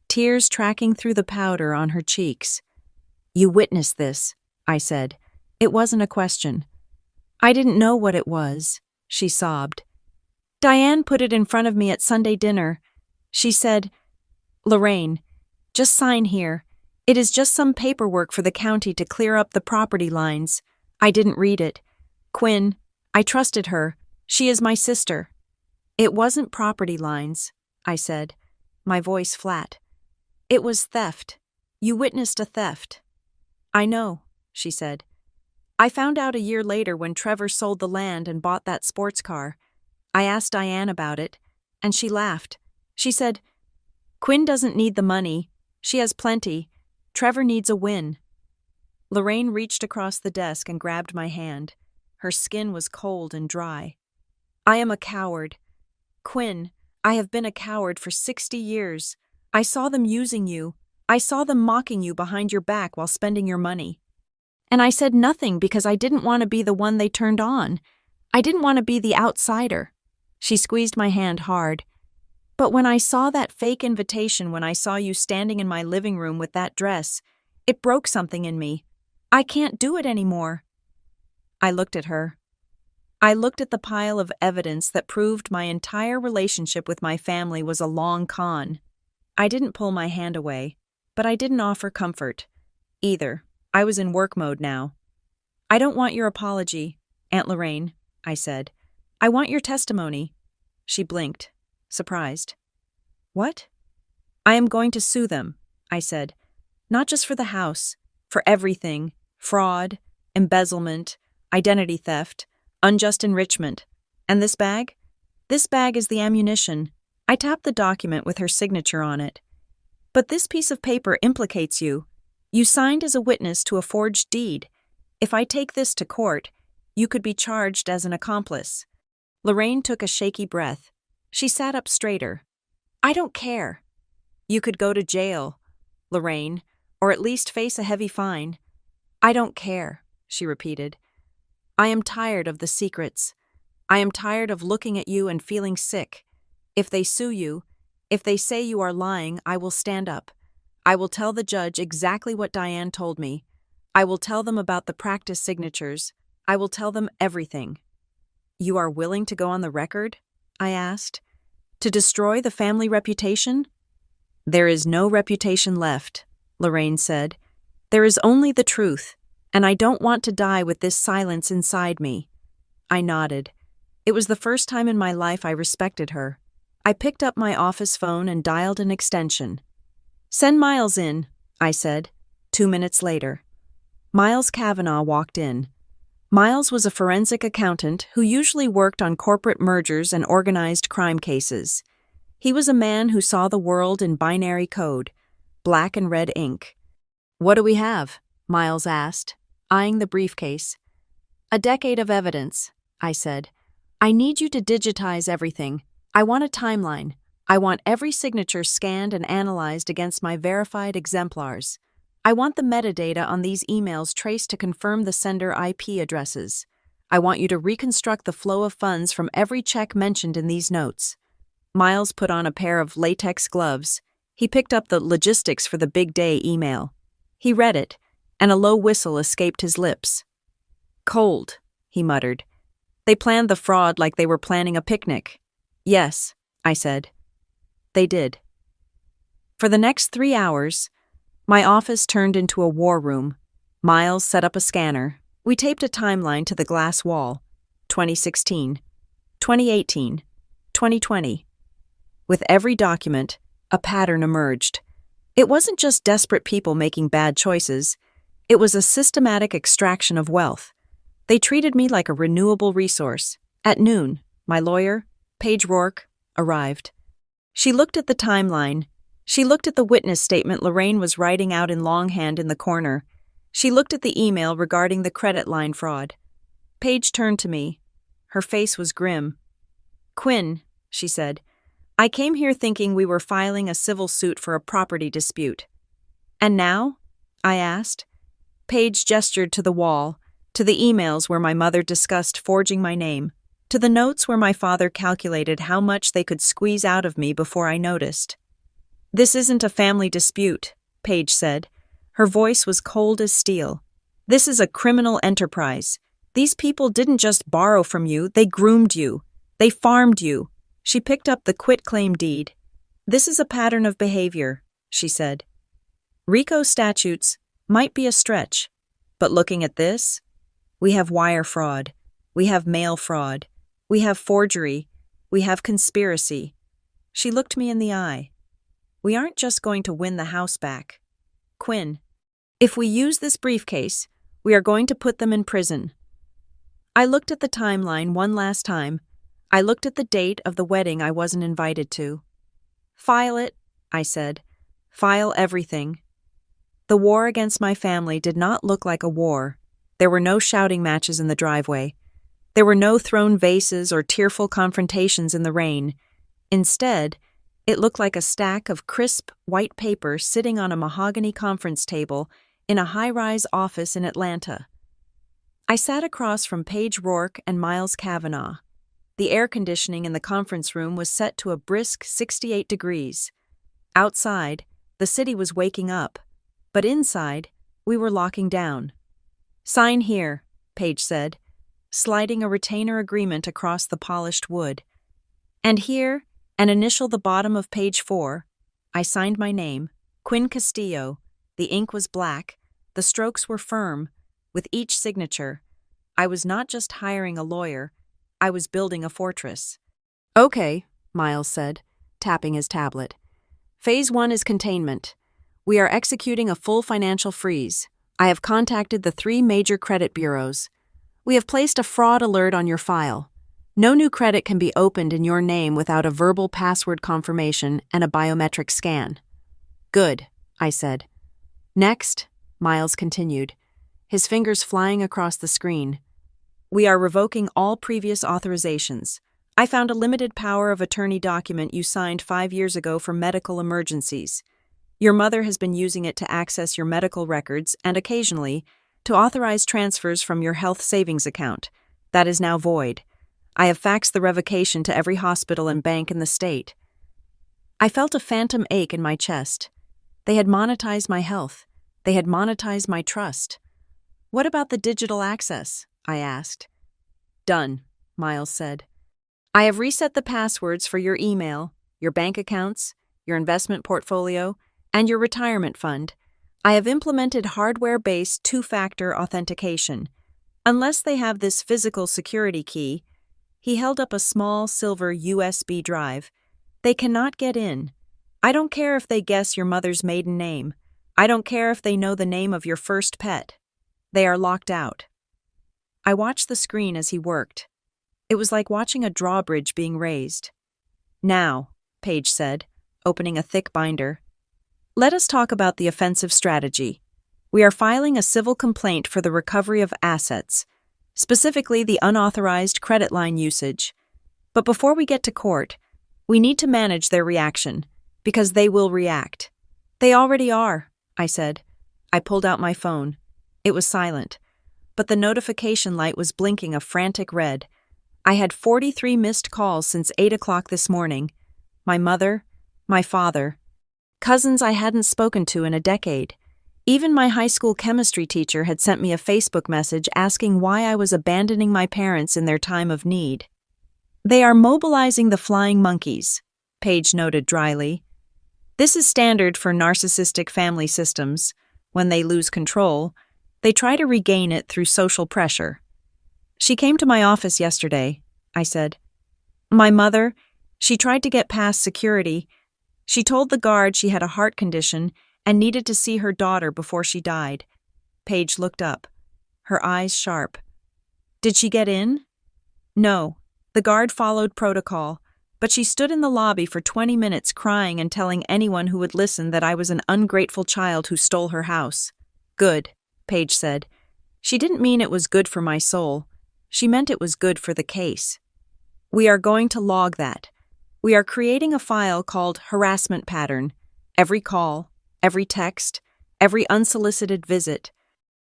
tears tracking through the powder on her cheeks. "You witnessed this," I said. It wasn't a question. "I didn't know what it was," she sobbed. "Diane put it in front of me at Sunday dinner. She said, 'Lorraine, just sign here. It is just some paperwork for the county to clear up the property lines.' I didn't read it. Quinn, I trusted her. She is my sister." "It wasn't property lines," I said, my voice flat. "It was theft. You witnessed a theft." "I know," she said. "I found out a year later when Trevor sold the land and bought that sports car. I asked Diane about it, and she laughed. She said, 'Quinn doesn't need the money. She has plenty. Trevor needs a win.'" Lorraine reached across the desk and grabbed my hand. Her skin was cold and dry. "I am a coward. Quinn, I have been a coward for 60 years. I saw them using you. I saw them mocking you behind your back while spending your money. And I said nothing because I didn't want to be the one they turned on. I didn't want to be the outsider. She squeezed my hand hard. But when I saw that fake invitation, when I saw you standing in my living room with that dress, it broke something in me. I can't do it anymore. I looked at her. I looked at the pile of evidence that proved my entire relationship with my family was a long con. I didn't pull my hand away, but I didn't offer comfort. Either. I was in work mode now. I don't want your apology, Aunt Lorraine, I said. I want your testimony. She blinked, surprised. What? I am going to sue them, I said. Not just for the house, for everything. Fraud, embezzlement, identity theft, unjust enrichment. And this bag? This bag is the ammunition. I tapped the document with her signature on it. But this piece of paper implicates you. You signed as a witness to a forged deed. If I take this to court, you could be charged as an accomplice. Lorraine took a shaky breath. She sat up straighter. I don't care. You could go to jail, Lorraine, or at least face a heavy fine. I don't care, she repeated. I am tired of the secrets. I am tired of looking at you and feeling sick. If they sue you, if they say you are lying, I will stand up. I will tell the judge exactly what Diane told me. I will tell them about the practice signatures. I will tell them everything. You are willing to go on the record? I asked. To destroy the family reputation? There is no reputation left, Lorraine said. There is only the truth, and I don't want to die with this silence inside me. I nodded. It was the first time in my life I respected her. I picked up my office phone and dialed an extension. Send Miles in, I said, 2 minutes later. Miles Kavanaugh walked in. Miles was a forensic accountant who usually worked on corporate mergers and organized crime cases. He was a man who saw the world in binary code, black and red ink. What do we have? Miles asked, eyeing the briefcase. A decade of evidence, I said. I need you to digitize everything. I want a timeline. I want every signature scanned and analyzed against my verified exemplars. I want the metadata on these emails traced to confirm the sender IP addresses. I want you to reconstruct the flow of funds from every check mentioned in these notes. Miles put on a pair of latex gloves. He picked up the logistics for the big day email. He read it, and a low whistle escaped his lips. Cold, he muttered. They planned the fraud like they were planning a picnic. Yes, I said. They did. For the next 3 hours, my office turned into a war room. Miles set up a scanner. We taped a timeline to the glass wall. 2016, 2018, 2020. With every document, a pattern emerged. It wasn't just desperate people making bad choices. It was a systematic extraction of wealth. They treated me like a renewable resource. At noon, my lawyer, Paige Rourke, arrived. She looked at the timeline. She looked at the witness statement Lorraine was writing out in longhand in the corner. She looked at the email regarding the credit line fraud. Paige turned to me. Her face was grim. Quinn, she said, I came here thinking we were filing a civil suit for a property dispute. And now? I asked. Paige gestured to the wall, to the emails where my mother discussed forging my name, to the notes where my father calculated how much they could squeeze out of me before I noticed. This isn't a family dispute, Paige said. Her voice was cold as steel. This is a criminal enterprise. These people didn't just borrow from you, they groomed you. They farmed you. She picked up the quitclaim deed. This is a pattern of behavior, she said. RICO statutes might be a stretch, but looking at this, we have wire fraud, we have mail fraud, we have forgery, we have conspiracy. She looked me in the eye. We aren't just going to win the house back. Quinn, if we use this briefcase, we are going to put them in prison. I looked at the timeline one last time. I looked at the date of the wedding I wasn't invited to. File it, I said. File everything. The war against my family did not look like a war. There were no shouting matches in the driveway. There were no thrown vases or tearful confrontations in the rain. Instead, it looked like a stack of crisp, white paper sitting on a mahogany conference table in a high-rise office in Atlanta. I sat across from Paige Rourke and Miles Kavanaugh. The air conditioning in the conference room was set to a brisk 68 degrees. Outside, the city was waking up, but inside, we were locking down. "Sign here," Paige said, sliding a retainer agreement across the polished wood. And here, and initial the bottom of page 4, I signed my name, Quinn Castillo. The ink was black, the strokes were firm. With each signature, I was not just hiring a lawyer, I was building a fortress. "Okay," Miles said, tapping his tablet. "Phase 1 is containment. We are executing a full financial freeze. I have contacted the 3 major credit bureaus. We have placed a fraud alert on your file. No new credit can be opened in your name without a verbal password confirmation and a biometric scan." "Good," I said. "Next," Miles continued, his fingers flying across the screen. "We are revoking all previous authorizations. I found a limited power of attorney document you signed 5 years ago for medical emergencies. Your mother has been using it to access your medical records and occasionally to authorize transfers from your health savings account. That is now void. I have faxed the revocation to every hospital and bank in the state." I felt a phantom ache in my chest. They had monetized my health. They had monetized my trust. "What about the digital access?" I asked. "Done," Miles said. "I have reset the passwords for your email, your bank accounts, your investment portfolio, and your retirement fund. I have implemented hardware-based 2-factor authentication. Unless they have this physical security key," he held up a small silver USB drive, "they cannot get in. I don't care if they guess your mother's maiden name. I don't care if they know the name of your first pet. They are locked out." I watched the screen as he worked. It was like watching a drawbridge being raised. "Now," Paige said, opening a thick binder, "let us talk about the offensive strategy. We are filing a civil complaint for the recovery of assets, specifically the unauthorized credit line usage. But before we get to court, we need to manage their reaction, because they will react." "They already are," I said. I pulled out my phone. It was silent, but the notification light was blinking a frantic red. I had 43 missed calls since 8 o'clock this morning. My mother, my father, cousins I hadn't spoken to in a decade. Even my high school chemistry teacher had sent me a Facebook message asking why I was abandoning my parents in their time of need. "They are mobilizing the flying monkeys," Paige noted dryly. "This is standard for narcissistic family systems. When they lose control, they try to regain it through social pressure." "She came to my office yesterday," I said. "My mother, she tried to get past security. She told the guard she had a heart condition and needed to see her daughter before she died." Paige looked up, her eyes sharp. "Did she get in?" "No. The guard followed protocol, but she stood in the lobby for 20 minutes crying and telling anyone who would listen that I was an ungrateful child who stole her house." "Good," Paige said. "She didn't mean it was good for my soul. She meant it was good for the case. We are going to log that. We are creating a file called harassment pattern. Every call, every text, every unsolicited visit.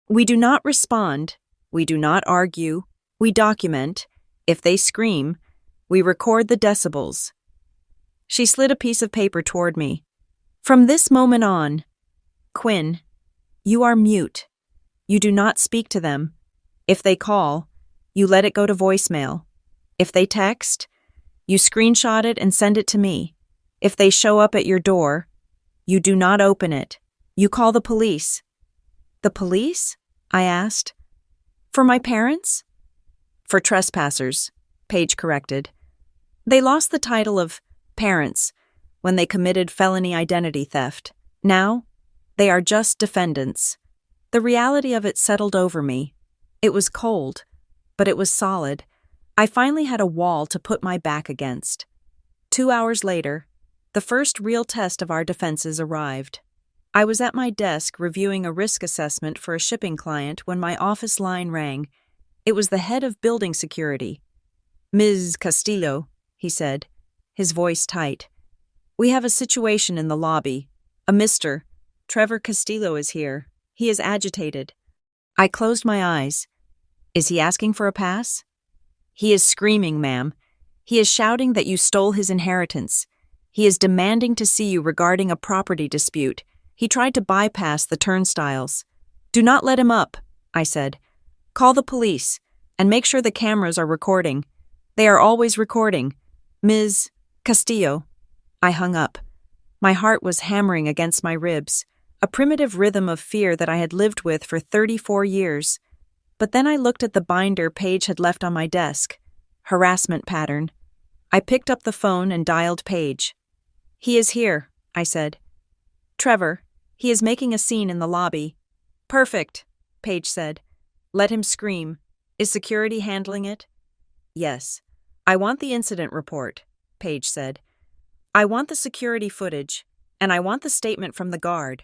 We do not respond. We do not argue. We document. If they scream, we record the decibels." She slid a piece of paper toward me. "From this moment on, Quinn, you are mute. You do not speak to them. If they call, you let it go to voicemail. If they text, you screenshot it and send it to me. If they show up at your door, you do not open it. You call the police." "The police?" I asked. "For my parents?" "For trespassers," Paige corrected. "They lost the title of parents when they committed felony identity theft. Now, they are just defendants." The reality of it settled over me. It was cold, but it was solid. I finally had a wall to put my back against. 2 hours later, the first real test of our defenses arrived. I was at my desk reviewing a risk assessment for a shipping client when my office line rang. It was the head of building security. "Ms. Castillo," he said, his voice tight. "We have a situation in the lobby. A Mr. Trevor Castillo is here. He is agitated." I closed my eyes. "Is he asking for a pass?" "He is screaming, ma'am. He is shouting that you stole his inheritance. He is demanding to see you regarding a property dispute. He tried to bypass the turnstiles." "Do not let him up," I said. "Call the police, and make sure the cameras are recording. They are always recording. Ms. Castillo." I hung up. My heart was hammering against my ribs, a primitive rhythm of fear that I had lived with for 34 years. But then I looked at the binder Paige had left on my desk. Harassment pattern. I picked up the phone and dialed Paige. "He is here," I said. "Trevor, he is making a scene in the lobby." "Perfect," Paige said. "Let him scream. Is security handling it?" "Yes." "I want the incident report," Paige said. "I want the security footage, and I want the statement from the guard.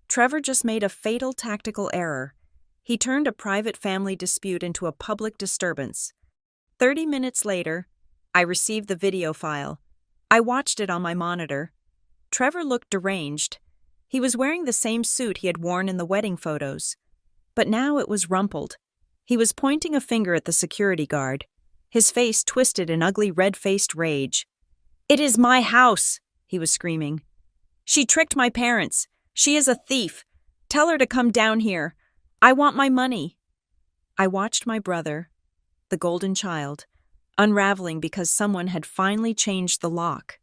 Trevor just made a fatal tactical error. He turned a private family dispute into a public disturbance." 30 minutes later, I received the video file. I watched it on my monitor. Trevor looked deranged. He was wearing the same suit he had worn in the wedding photos. But now it was rumpled. He was pointing a finger at the security guard, his face twisted in ugly red-faced rage. "It is my house," he was screaming. "She tricked my parents. She is a thief. Tell her to come down here. I want my money." I watched my brother, the golden child, unraveling because someone had finally changed the lock.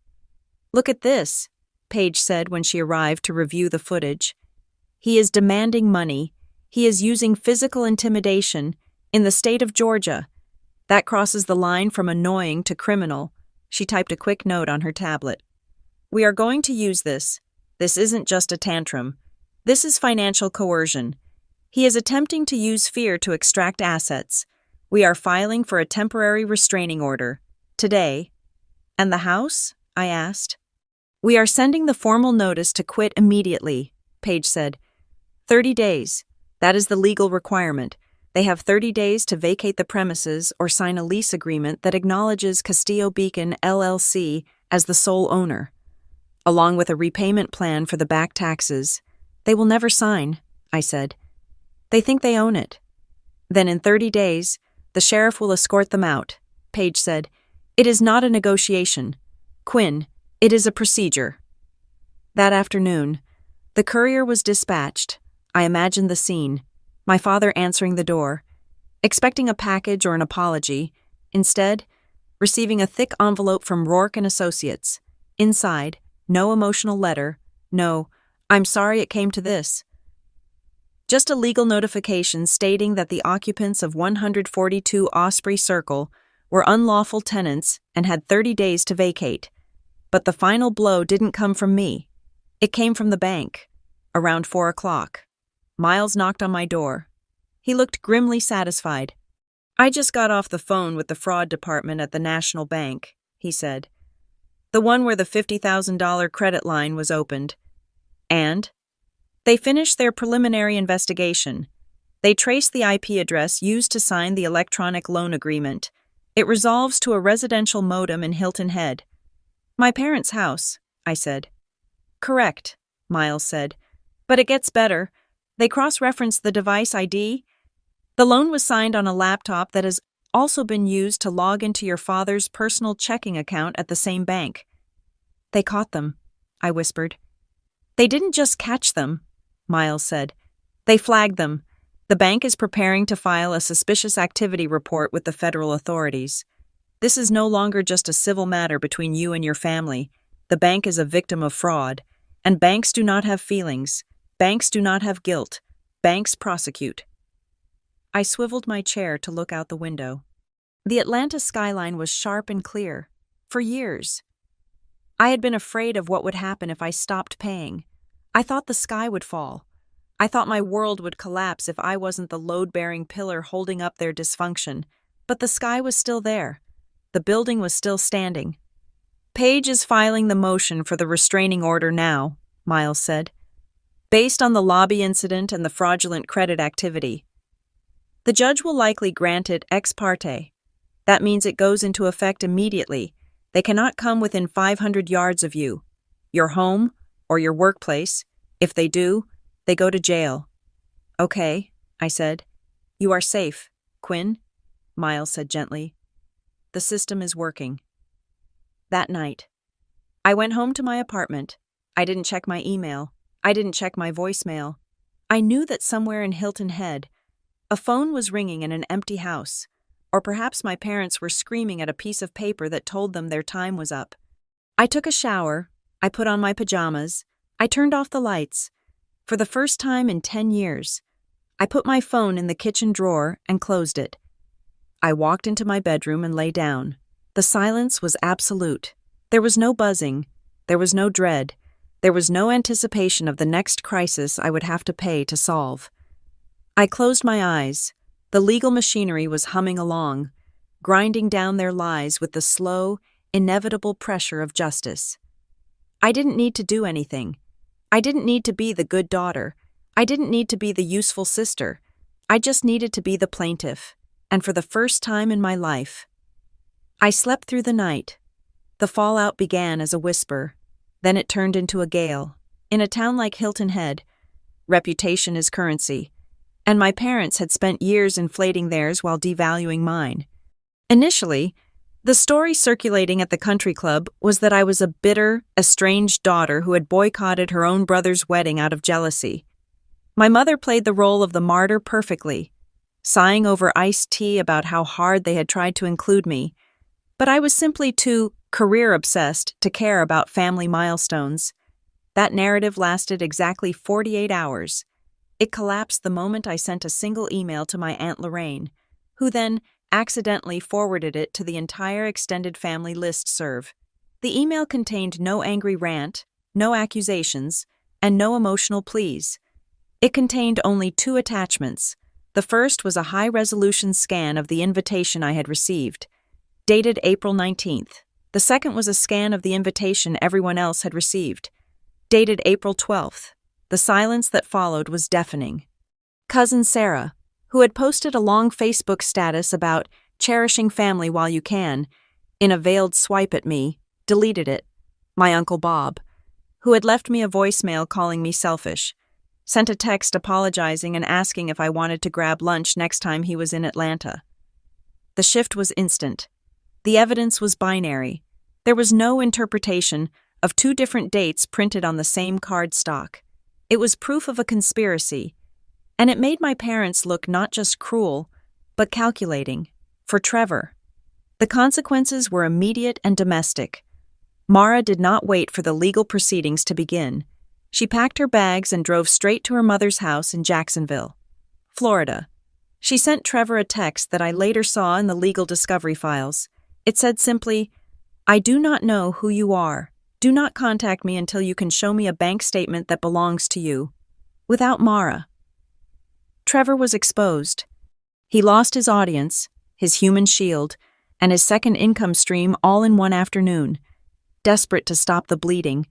"Look at this," Paige said when she arrived to review the footage. "He is demanding money. He is using physical intimidation in the state of Georgia. That crosses the line from annoying to criminal." She typed a quick note on her tablet. "We are going to use this. This isn't just a tantrum. This is financial coercion. He is attempting to use fear to extract assets. We are filing for a temporary restraining order. Today." "And the house?" I asked. "We are sending the formal notice to quit immediately," Paige said. 30 days. That is the legal requirement. They have 30 days to vacate the premises or sign a lease agreement that acknowledges Castillo Beacon LLC as the sole owner, along with a repayment plan for the back taxes. "They will never sign," I said. "They think they own it." "Then in 30 days, the sheriff will escort them out," Paige said. "It is not a negotiation. Quinn, it is a procedure." That afternoon, the courier was dispatched. I imagined the scene. My father answering the door, expecting a package or an apology, instead, receiving a thick envelope from Rourke and Associates. Inside, no emotional letter, no, "I'm sorry it came to this." Just a legal notification stating that the occupants of 142 Osprey Circle were unlawful tenants and had 30 days to vacate. But the final blow didn't come from me. It came from the bank. Around 4 o'clock. Miles knocked on my door. He looked grimly satisfied. "I just got off the phone with the fraud department at the National Bank," he said. "The one where the $50,000 credit line was opened. And they finished their preliminary investigation. They traced the IP address used to sign the electronic loan agreement. It resolves to a residential modem in Hilton Head." "My parents' house," I said. "Correct," Miles said. "But it gets better. They cross-referenced the device ID. The loan was signed on a laptop that has also been used to log into your father's personal checking account at the same bank." "They caught them," I whispered. "They didn't just catch them," Miles said. "They flagged them. The bank is preparing to file a suspicious activity report with the federal authorities. This is no longer just a civil matter between you and your family. The bank is a victim of fraud, and banks do not have feelings. Banks do not have guilt. Banks prosecute." I swiveled my chair to look out the window. The Atlanta skyline was sharp and clear. For years. I had been afraid of what would happen if I stopped paying. I thought the sky would fall. I thought my world would collapse if I wasn't the load-bearing pillar holding up their dysfunction. But the sky was still there. The building was still standing. "Paige is filing the motion for the restraining order now," Miles said, "based on the lobby incident and the fraudulent credit activity. The judge will likely grant it ex parte. That means it goes into effect immediately, They cannot come within 500 yards of you, your home, or your workplace. If they do, they go to jail." "Okay," I said. "You are safe, Quinn," Miles said gently. "The system is working." That night, I went home to my apartment. I didn't check my email. I didn't check my voicemail. I knew that somewhere in Hilton Head, a phone was ringing in an empty house, or perhaps my parents were screaming at a piece of paper that told them their time was up. I took a shower. I put on my pajamas. I turned off the lights. For the first time in 10 years, I put my phone in the kitchen drawer and closed it. I walked into my bedroom and lay down. The silence was absolute. There was no buzzing. There was no dread. There was no anticipation of the next crisis I would have to pay to solve. I closed my eyes. The legal machinery was humming along, grinding down their lies with the slow, inevitable pressure of justice. I didn't need to do anything. I didn't need to be the good daughter. I didn't need to be the useful sister. I just needed to be the plaintiff, and for the first time in my life. I slept through the night. The fallout began as a whisper. Then it turned into a gale. In a town like Hilton Head, reputation is currency, and my parents had spent years inflating theirs while devaluing mine. Initially, the story circulating at the country club was that I was a bitter, estranged daughter who had boycotted her own brother's wedding out of jealousy. My mother played the role of the martyr perfectly, sighing over iced tea about how hard they had tried to include me, but I was simply too career-obsessed to care about family milestones. That narrative lasted exactly 48 hours. It collapsed the moment I sent a single email to my Aunt Lorraine, who then accidentally forwarded it to the entire extended family listserv. The email contained no angry rant, no accusations, and no emotional pleas. It contained only 2 attachments. The first was a high-resolution scan of the invitation I had received, dated April 19th. The second was a scan of the invitation everyone else had received, dated April 12th. The silence that followed was deafening. Cousin Sarah, who had posted a long Facebook status about cherishing family while you can, in a veiled swipe at me, deleted it. My Uncle Bob, who had left me a voicemail calling me selfish, sent a text apologizing and asking if I wanted to grab lunch next time he was in Atlanta. The shift was instant. The evidence was binary. There was no interpretation of 2 different dates printed on the same cardstock. It was proof of a conspiracy, and it made my parents look not just cruel, but calculating. For Trevor, the consequences were immediate and domestic. Mara did not wait for the legal proceedings to begin. She packed her bags and drove straight to her mother's house in Jacksonville, Florida. She sent Trevor a text that I later saw in the legal discovery files. It said simply, "I do not know who you are. Do not contact me until you can show me a bank statement that belongs to you." Without Mara, Trevor was exposed. He lost his audience, his human shield, and his second income stream all in one afternoon. Desperate to stop the bleeding,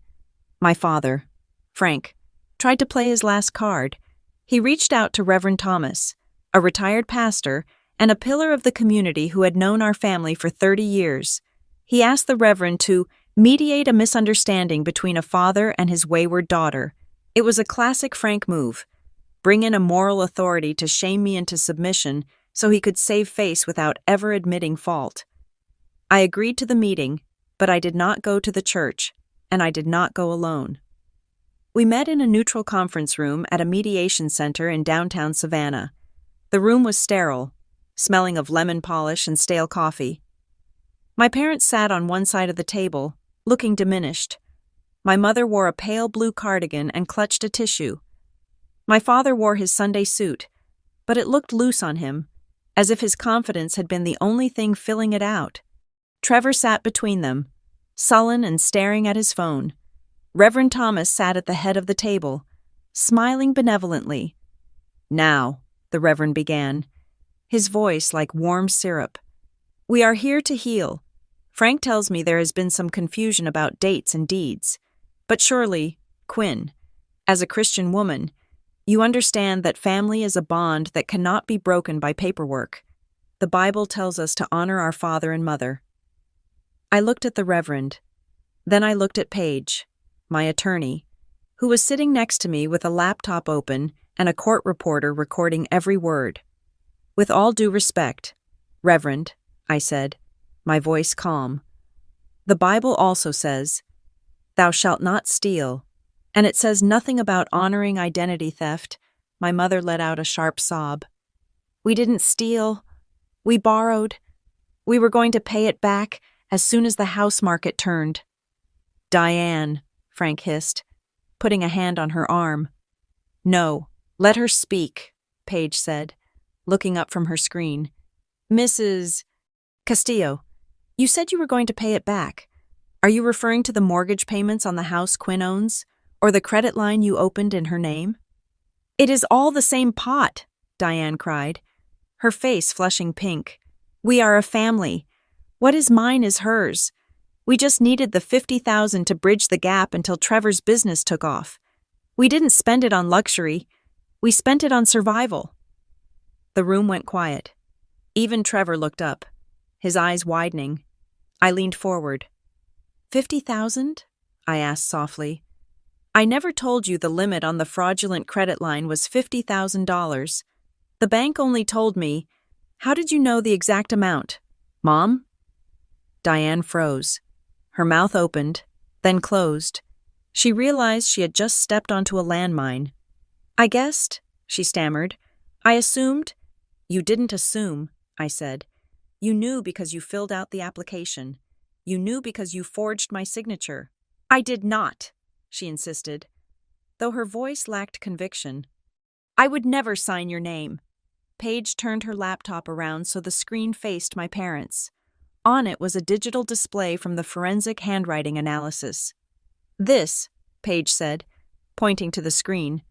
my father, Frank, tried to play his last card. He reached out to Reverend Thomas, a retired pastor and a pillar of the community who had known our family for 30 years. He asked the Reverend to mediate a misunderstanding between a father and his wayward daughter. It was a classic Frank move. Bring in a moral authority to shame me into submission so he could save face without ever admitting fault. I agreed to the meeting, but I did not go to the church, and I did not go alone. We met in a neutral conference room at a mediation center in downtown Savannah. The room was sterile, smelling of lemon polish and stale coffee. My parents sat on one side of the table, looking diminished. My mother wore a pale blue cardigan and clutched a tissue. My father wore his Sunday suit, but it looked loose on him, as if his confidence had been the only thing filling it out. Trevor sat between them, sullen and staring at his phone. Reverend Thomas sat at the head of the table, smiling benevolently. "Now," the Reverend began, his voice like warm syrup. "We are here to heal. Frank tells me there has been some confusion about dates and deeds. But surely, Quinn, as a Christian woman, you understand that family is a bond that cannot be broken by paperwork. The Bible tells us to honor our father and mother." I looked at the Reverend. Then I looked at Paige, my attorney, who was sitting next to me with a laptop open and a court reporter recording every word. With all due respect, Reverend, I said, my voice calm. The Bible also says, "Thou shalt not steal," and it says nothing about honoring identity theft. My mother let out a sharp sob. We didn't steal. We borrowed. We were going to pay it back as soon as the house market turned. Diane, Frank hissed, putting a hand on her arm. No, let her speak, Paige said, looking up from her screen. Mrs. Castillo, you said you were going to pay it back. Are you referring to the mortgage payments on the house Quinn owns, or the credit line you opened in her name? It is all the same pot, Diane cried, her face flushing pink. We are a family. What is mine is hers. We just needed the $50,000 to bridge the gap until Trevor's business took off. We didn't spend it on luxury. We spent it on survival. The room went quiet. Even Trevor looked up, his eyes widening. I leaned forward. 50,000? I asked softly. I never told you the limit on the fraudulent credit line was $50,000. The bank only told me. How did you know the exact amount? Mom? Diane froze. Her mouth opened, then closed. She realized she had just stepped onto a landmine. I guessed, she stammered. I assumed. You didn't assume, I said. You knew because you filled out the application. You knew because you forged my signature. I did not, she insisted, though her voice lacked conviction. I would never sign your name. Paige turned her laptop around so the screen faced my parents. On it was a digital display from the forensic handwriting analysis. This, Paige said, pointing to the screen,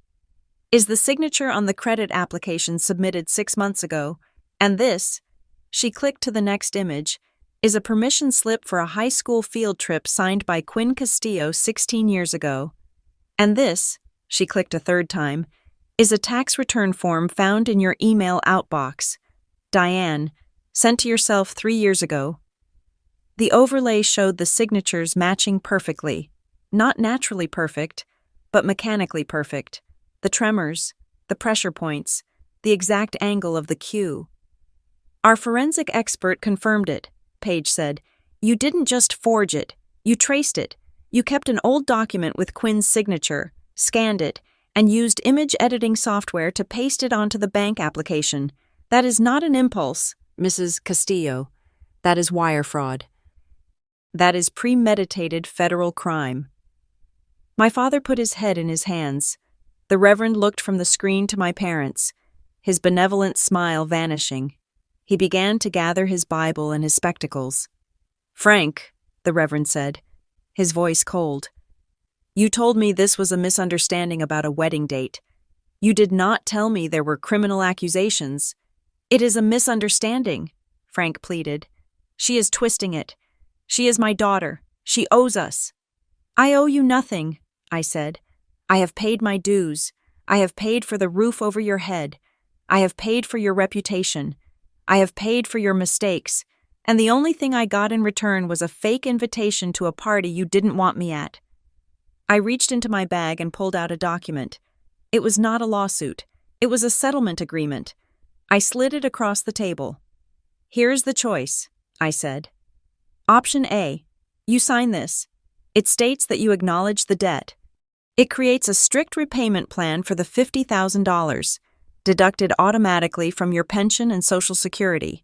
is the signature on the credit application submitted 6 months ago, and this, she clicked to the next image, is a permission slip for a high school field trip signed by Quinn Castillo 16 years ago. And this, she clicked a third time, is a tax return form found in your email outbox. Diane, sent to yourself 3 years ago. The overlay showed the signatures matching perfectly, not naturally perfect, but mechanically perfect. The tremors, the pressure points, the exact angle of the Q. Our forensic expert confirmed it, Paige said. You didn't just forge it, you traced it. You kept an old document with Quinn's signature, scanned it, and used image editing software to paste it onto the bank application. That is not an impulse, Mrs. Castillo. That is wire fraud. That is premeditated federal crime. My father put his head in his hands. The Reverend looked from the screen to my parents, his benevolent smile vanishing. He began to gather his Bible and his spectacles. Frank, the Reverend said, his voice cold, you told me this was a misunderstanding about a wedding date. You did not tell me there were criminal accusations. It is a misunderstanding, Frank pleaded. She is twisting it. She is my daughter. She owes us. I owe you nothing, I said. I have paid my dues. I have paid for the roof over your head. I have paid for your reputation. I have paid for your mistakes. And the only thing I got in return was a fake invitation to a party you didn't want me at. I reached into my bag and pulled out a document. It was not a lawsuit. It was a settlement agreement. I slid it across the table. Here's the choice, I said. Option A. You sign this. It states that you acknowledge the debt. It creates a strict repayment plan for the $50,000, deducted automatically from your pension and Social Security.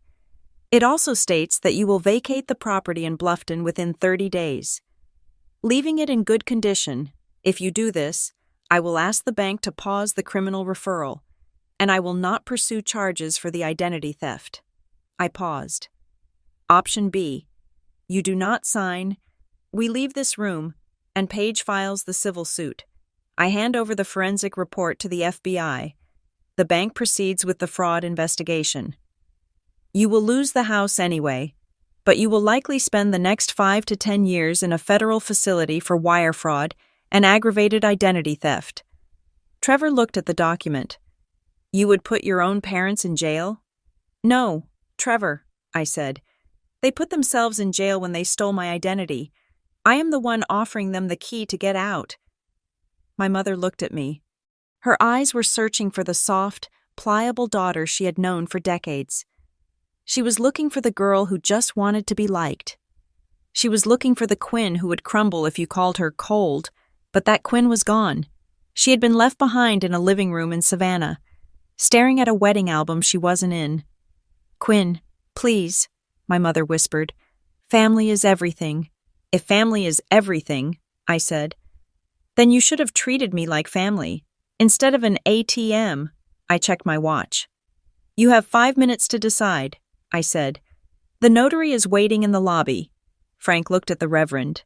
It also states that you will vacate the property in Bluffton within 30 days. Leaving it in good condition, if you do this, I will ask the bank to pause the criminal referral, and I will not pursue charges for the identity theft. I paused. Option B. You do not sign. We leave this room, and Paige files the civil suit. I hand over the forensic report to the FBI. The bank proceeds with the fraud investigation. You will lose the house anyway, but you will likely spend the next 5 to 10 years in a federal facility for wire fraud and aggravated identity theft. Trevor looked at the document. You would put your own parents in jail? No, Trevor, I said. They put themselves in jail when they stole my identity. I am the one offering them the key to get out." My mother looked at me. Her eyes were searching for the soft, pliable daughter she had known for decades. She was looking for the girl who just wanted to be liked. She was looking for the Quinn who would crumble if you called her cold, but that Quinn was gone. She had been left behind in a living room in Savannah, staring at a wedding album she wasn't in. "Quinn, please," my mother whispered. "Family is everything." "If family is everything," I said, "then you should have treated me like family. Instead of an ATM, I checked my watch. "You have 5 minutes to decide," I said. "The notary is waiting in the lobby." Frank looked at the Reverend,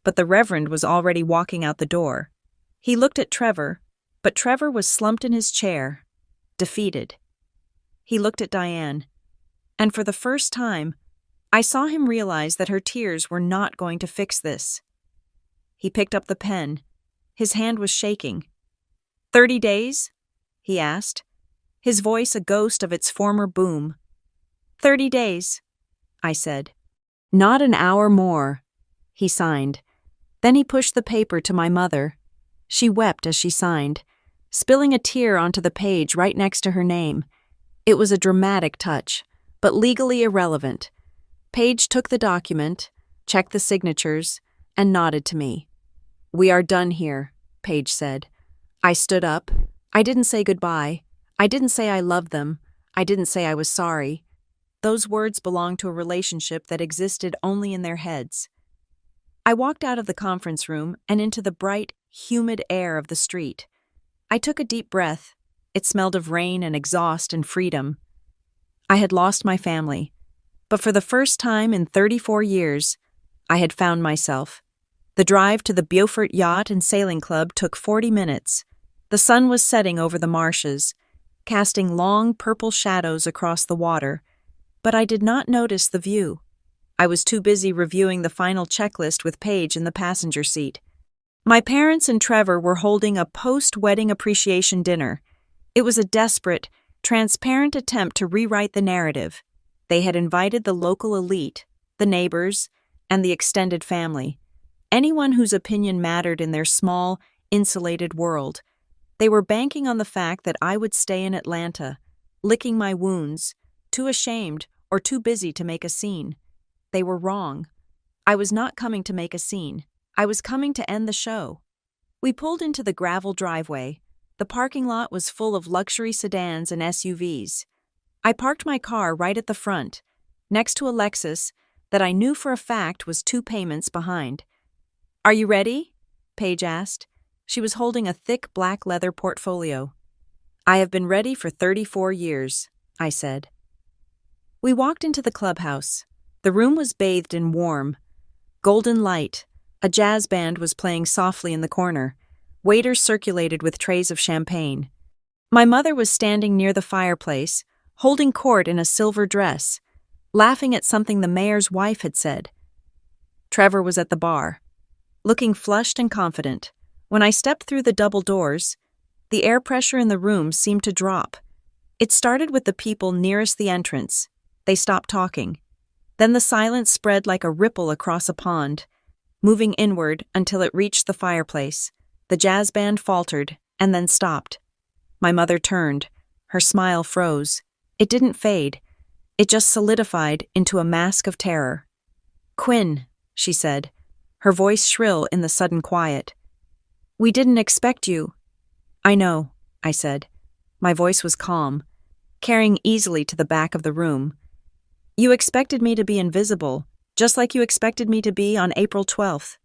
but the Reverend was already walking out the door. He looked at Trevor, but Trevor was slumped in his chair, defeated. He looked at Diane, and for the first time, I saw him realize that her tears were not going to fix this. He picked up the pen. His hand was shaking. 30 days? He asked, his voice a ghost of its former boom. 30 days, I said. Not an hour more, he signed. Then he pushed the paper to my mother. She wept as she signed, spilling a tear onto the page right next to her name. It was a dramatic touch, but legally irrelevant. Paige took the document, checked the signatures, and nodded to me. "We are done here," Paige said. I stood up. I didn't say goodbye. I didn't say I loved them. I didn't say I was sorry. Those words belonged to a relationship that existed only in their heads. I walked out of the conference room and into the bright, humid air of the street. I took a deep breath. It smelled of rain and exhaust and freedom. I had lost my family, but for the first time in 34 years, I had found myself. The drive to the Beaufort Yacht and Sailing Club took 40 minutes. The sun was setting over the marshes, casting long purple shadows across the water, but I did not notice the view. I was too busy reviewing the final checklist with Paige in the passenger seat. My parents and Trevor were holding a post-wedding appreciation dinner. It was a desperate, transparent attempt to rewrite the narrative. They had invited the local elite, the neighbors, and the extended family. Anyone whose opinion mattered in their small, insulated world. They were banking on the fact that I would stay in Atlanta, licking my wounds, too ashamed or too busy to make a scene. They were wrong. I was not coming to make a scene. I was coming to end the show. We pulled into the gravel driveway. The parking lot was full of luxury sedans and SUVs. I parked my car right at the front, next to a Lexus that I knew for a fact was 2 payments behind. "Are you ready?" Paige asked. She was holding a thick black leather portfolio. "I have been ready for 34 years, I said. We walked into the clubhouse. The room was bathed in warm, golden light. A jazz band was playing softly in the corner. Waiters circulated with trays of champagne. My mother was standing near the fireplace, holding court in a silver dress, laughing at something the mayor's wife had said. Trevor was at the bar, looking flushed and confident. When I stepped through the double doors, the air pressure in the room seemed to drop. It started with the people nearest the entrance. They stopped talking. Then the silence spread like a ripple across a pond, moving inward until it reached the fireplace. The jazz band faltered and then stopped. My mother turned. Her smile froze. It didn't fade. It just solidified into a mask of terror. "Quinn," she said, her voice shrill in the sudden quiet. "We didn't expect you." "I know," I said. My voice was calm, carrying easily to the back of the room. "You expected me to be invisible, just like you expected me to be on April 12th.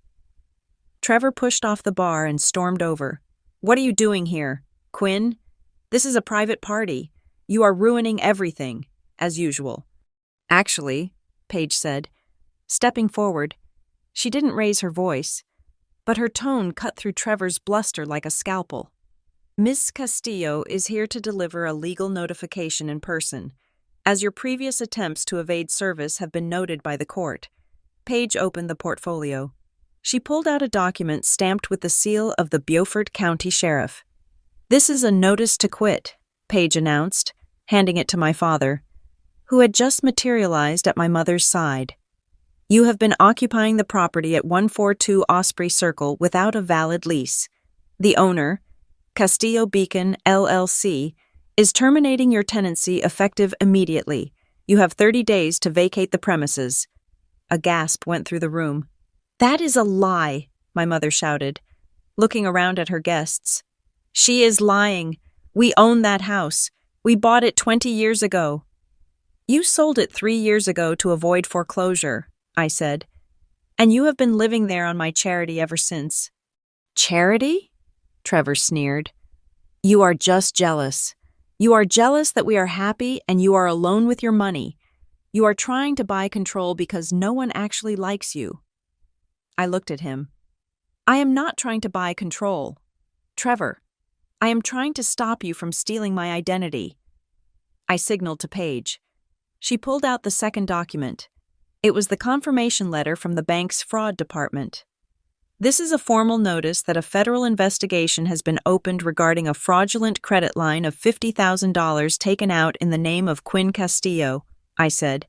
Trevor pushed off the bar and stormed over. "What are you doing here, Quinn? This is a private party. You are ruining everything, as usual." "Actually," Paige said, stepping forward. She didn't raise her voice, but her tone cut through Trevor's bluster like a scalpel. "Miss Castillo is here to deliver a legal notification in person, as your previous attempts to evade service have been noted by the court." Paige opened the portfolio. She pulled out a document stamped with the seal of the Beaufort County Sheriff. "This is a notice to quit," Paige announced, handing it to my father. who had just materialized at my mother's side. You have been occupying the property at 142 Osprey Circle without a valid lease. The owner, Castillo Beacon, LLC, is terminating your tenancy effective immediately. You have 30 days to vacate the premises. A gasp went through the room. That is a lie, my mother shouted, looking around at her guests. She is lying. We own that house. We bought it 20 years ago. You sold it 3 years ago to avoid foreclosure, I said, and you have been living there on my charity ever since. Charity? Trevor sneered. You are just jealous. You are jealous that we are happy and you are alone with your money. You are trying to buy control because no one actually likes you. I looked at him. I am not trying to buy control. Trevor, I am trying to stop you from stealing my identity. I signaled to Paige. She pulled out the second document. It was the confirmation letter from the bank's fraud department. This is a formal notice that a federal investigation has been opened regarding a fraudulent credit line of $50,000 taken out in the name of Quinn Castillo, I said.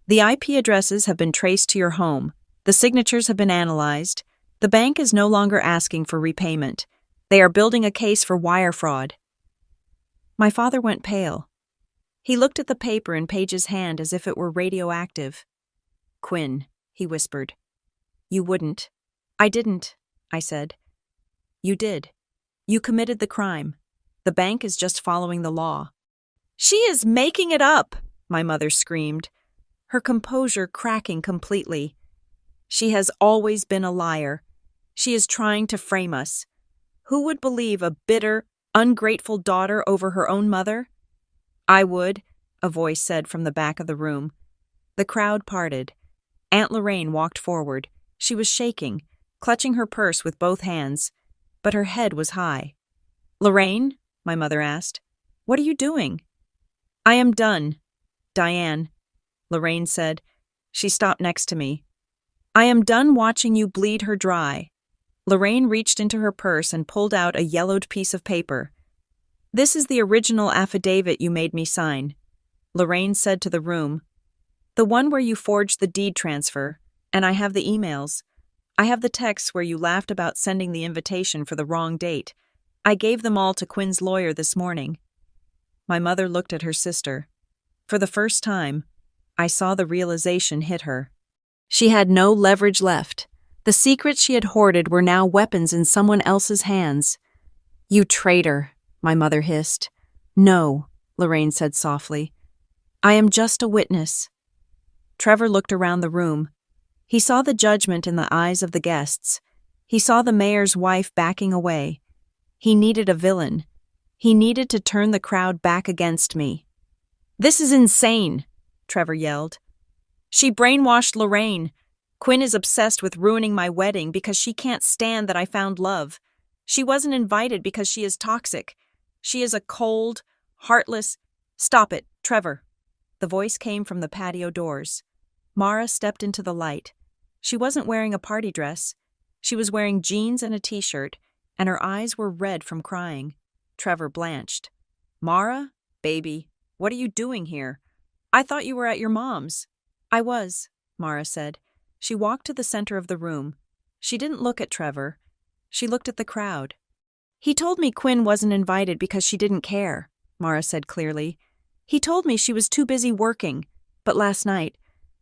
The IP addresses have been traced to your home. The signatures have been analyzed. The bank is no longer asking for repayment. They are building a case for wire fraud. My father went pale. He looked at the paper in Paige's hand as if it were radioactive. Quinn, he whispered. You wouldn't. I didn't, I said. You did. You committed the crime. The bank is just following the law. She is making it up, my mother screamed, her composure cracking completely. She has always been a liar. She is trying to frame us. Who would believe a bitter, ungrateful daughter over her own mother? I would, a voice said from the back of the room. The crowd parted. Aunt Lorraine walked forward. She was shaking, clutching her purse with both hands, but her head was high. Lorraine, my mother asked, what are you doing? I am done, Diane, Lorraine said. She stopped next to me. I am done watching you bleed her dry. Lorraine reached into her purse and pulled out a yellowed piece of paper. This is the original affidavit you made me sign, Lorraine said to the room. The one where you forged the deed transfer, and I have the emails. I have the texts where you laughed about sending the invitation for the wrong date. I gave them all to Quinn's lawyer this morning. My mother looked at her sister. For the first time, I saw the realization hit her. She had no leverage left. The secrets she had hoarded were now weapons in someone else's hands. You traitor, my mother hissed. No, Lorraine said softly. I am just a witness. Trevor looked around the room. He saw the judgment in the eyes of the guests. He saw the mayor's wife backing away. He needed a villain. He needed to turn the crowd back against me. This is insane, Trevor yelled. She brainwashed Lorraine. Quinn is obsessed with ruining my wedding because she can't stand that I found love. She wasn't invited because she is toxic. She is a cold, heartless... Stop it, Trevor. The voice came from the patio doors. Mara stepped into the light. She wasn't wearing a party dress. She was wearing jeans and a t-shirt, and her eyes were red from crying. Trevor blanched. Mara, baby, what are you doing here? I thought you were at your mom's. I was, Mara said. She walked to the center of the room. She didn't look at Trevor. She looked at the crowd. He told me Quinn wasn't invited because she didn't care, Mara said clearly. He told me she was too busy working. But last night,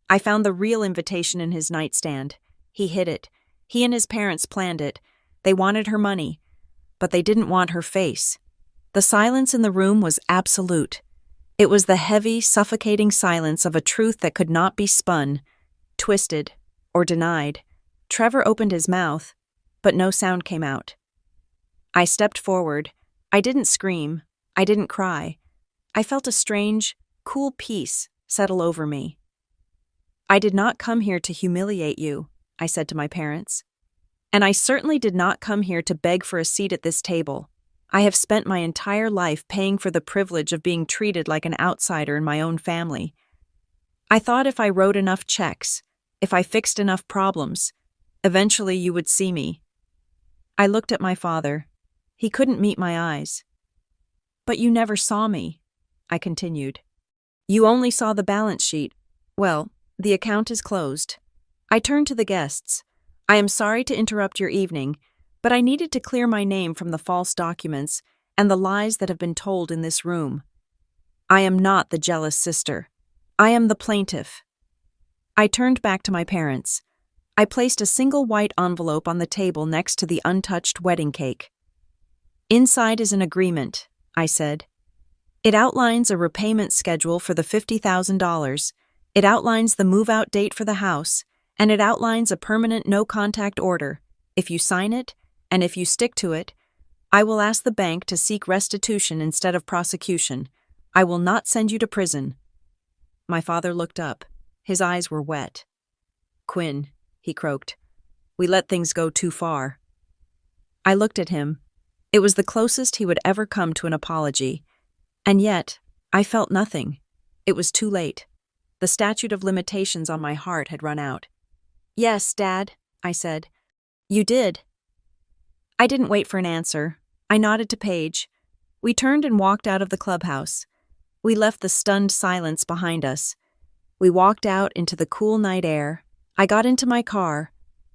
I found the real invitation in his nightstand. He hid it. He and his parents planned it. They wanted her money, but they didn't want her face. The silence in the room was absolute. It was the heavy, suffocating silence of a truth that could not be spun, twisted, or denied. Trevor opened his mouth, but no sound came out. I stepped forward. I didn't scream. I didn't cry. I felt a strange, cool peace settle over me. I did not come here to humiliate you, I said to my parents. And I certainly did not come here to beg for a seat at this table. I have spent my entire life paying for the privilege of being treated like an outsider in my own family. I thought if I wrote enough checks, if I fixed enough problems, eventually you would see me. I looked at my father. He couldn't meet my eyes. But you never saw me, I continued. You only saw the balance sheet. Well, the account is closed. I turned to the guests. I am sorry to interrupt your evening, but I needed to clear my name from the false documents and the lies that have been told in this room. I am not the jealous sister. I am the plaintiff. I turned back to my parents. I placed a single white envelope on the table next to the untouched wedding cake. Inside is an agreement, I said. It outlines a repayment schedule for the $50,000. It outlines the move-out date for the house, and it outlines a permanent no-contact order. If you sign it, and if you stick to it, I will ask the bank to seek restitution instead of prosecution. I will not send you to prison. My father looked up. His eyes were wet. Quinn, he croaked, we let things go too far. I looked at him. It was the closest he would ever come to an apology. And yet, I felt nothing. It was too late. The statute of limitations on my heart had run out. Yes, Dad, I said. You did. I didn't wait for an answer. I nodded to Paige. We turned and walked out of the clubhouse. We left the stunned silence behind us. We walked out into the cool night air. I got into my car.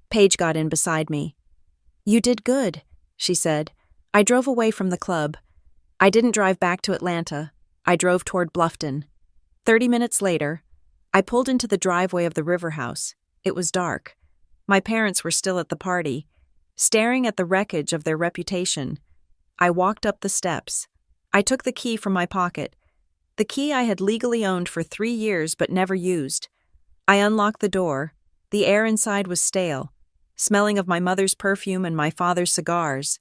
Paige got in beside me. You did good, she said. I drove away from the club. I didn't drive back to Atlanta. I drove toward Bluffton. 30 minutes later, I pulled into the driveway of the River House. It was dark. My parents were still at the party, staring at the wreckage of their reputation. I walked up the steps. I took the key from my pocket, the key I had legally owned for 3 years but never used. I unlocked the door. The air inside was stale, smelling of my mother's perfume and my father's cigars.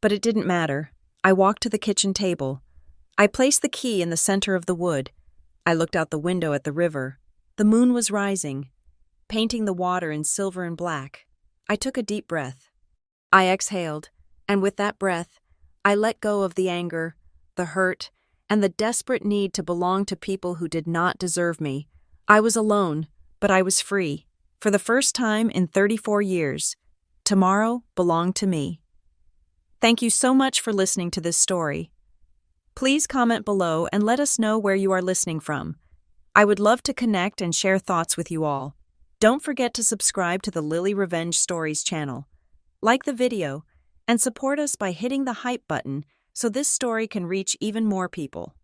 But it didn't matter. I walked to the kitchen table. I placed the key in the center of the wood. I looked out the window at the river. The moon was rising, painting the water in silver and black. I took a deep breath. I exhaled, and with that breath, I let go of the anger, the hurt, and the desperate need to belong to people who did not deserve me. I was alone, but I was free. For the first time in 34 years, tomorrow belonged to me. Thank you so much for listening to this story. Please comment below and let us know where you are listening from. I would love to connect and share thoughts with you all. Don't forget to subscribe to the Lily Revenge Stories channel. Like the video, and support us by hitting the hype button so this story can reach even more people.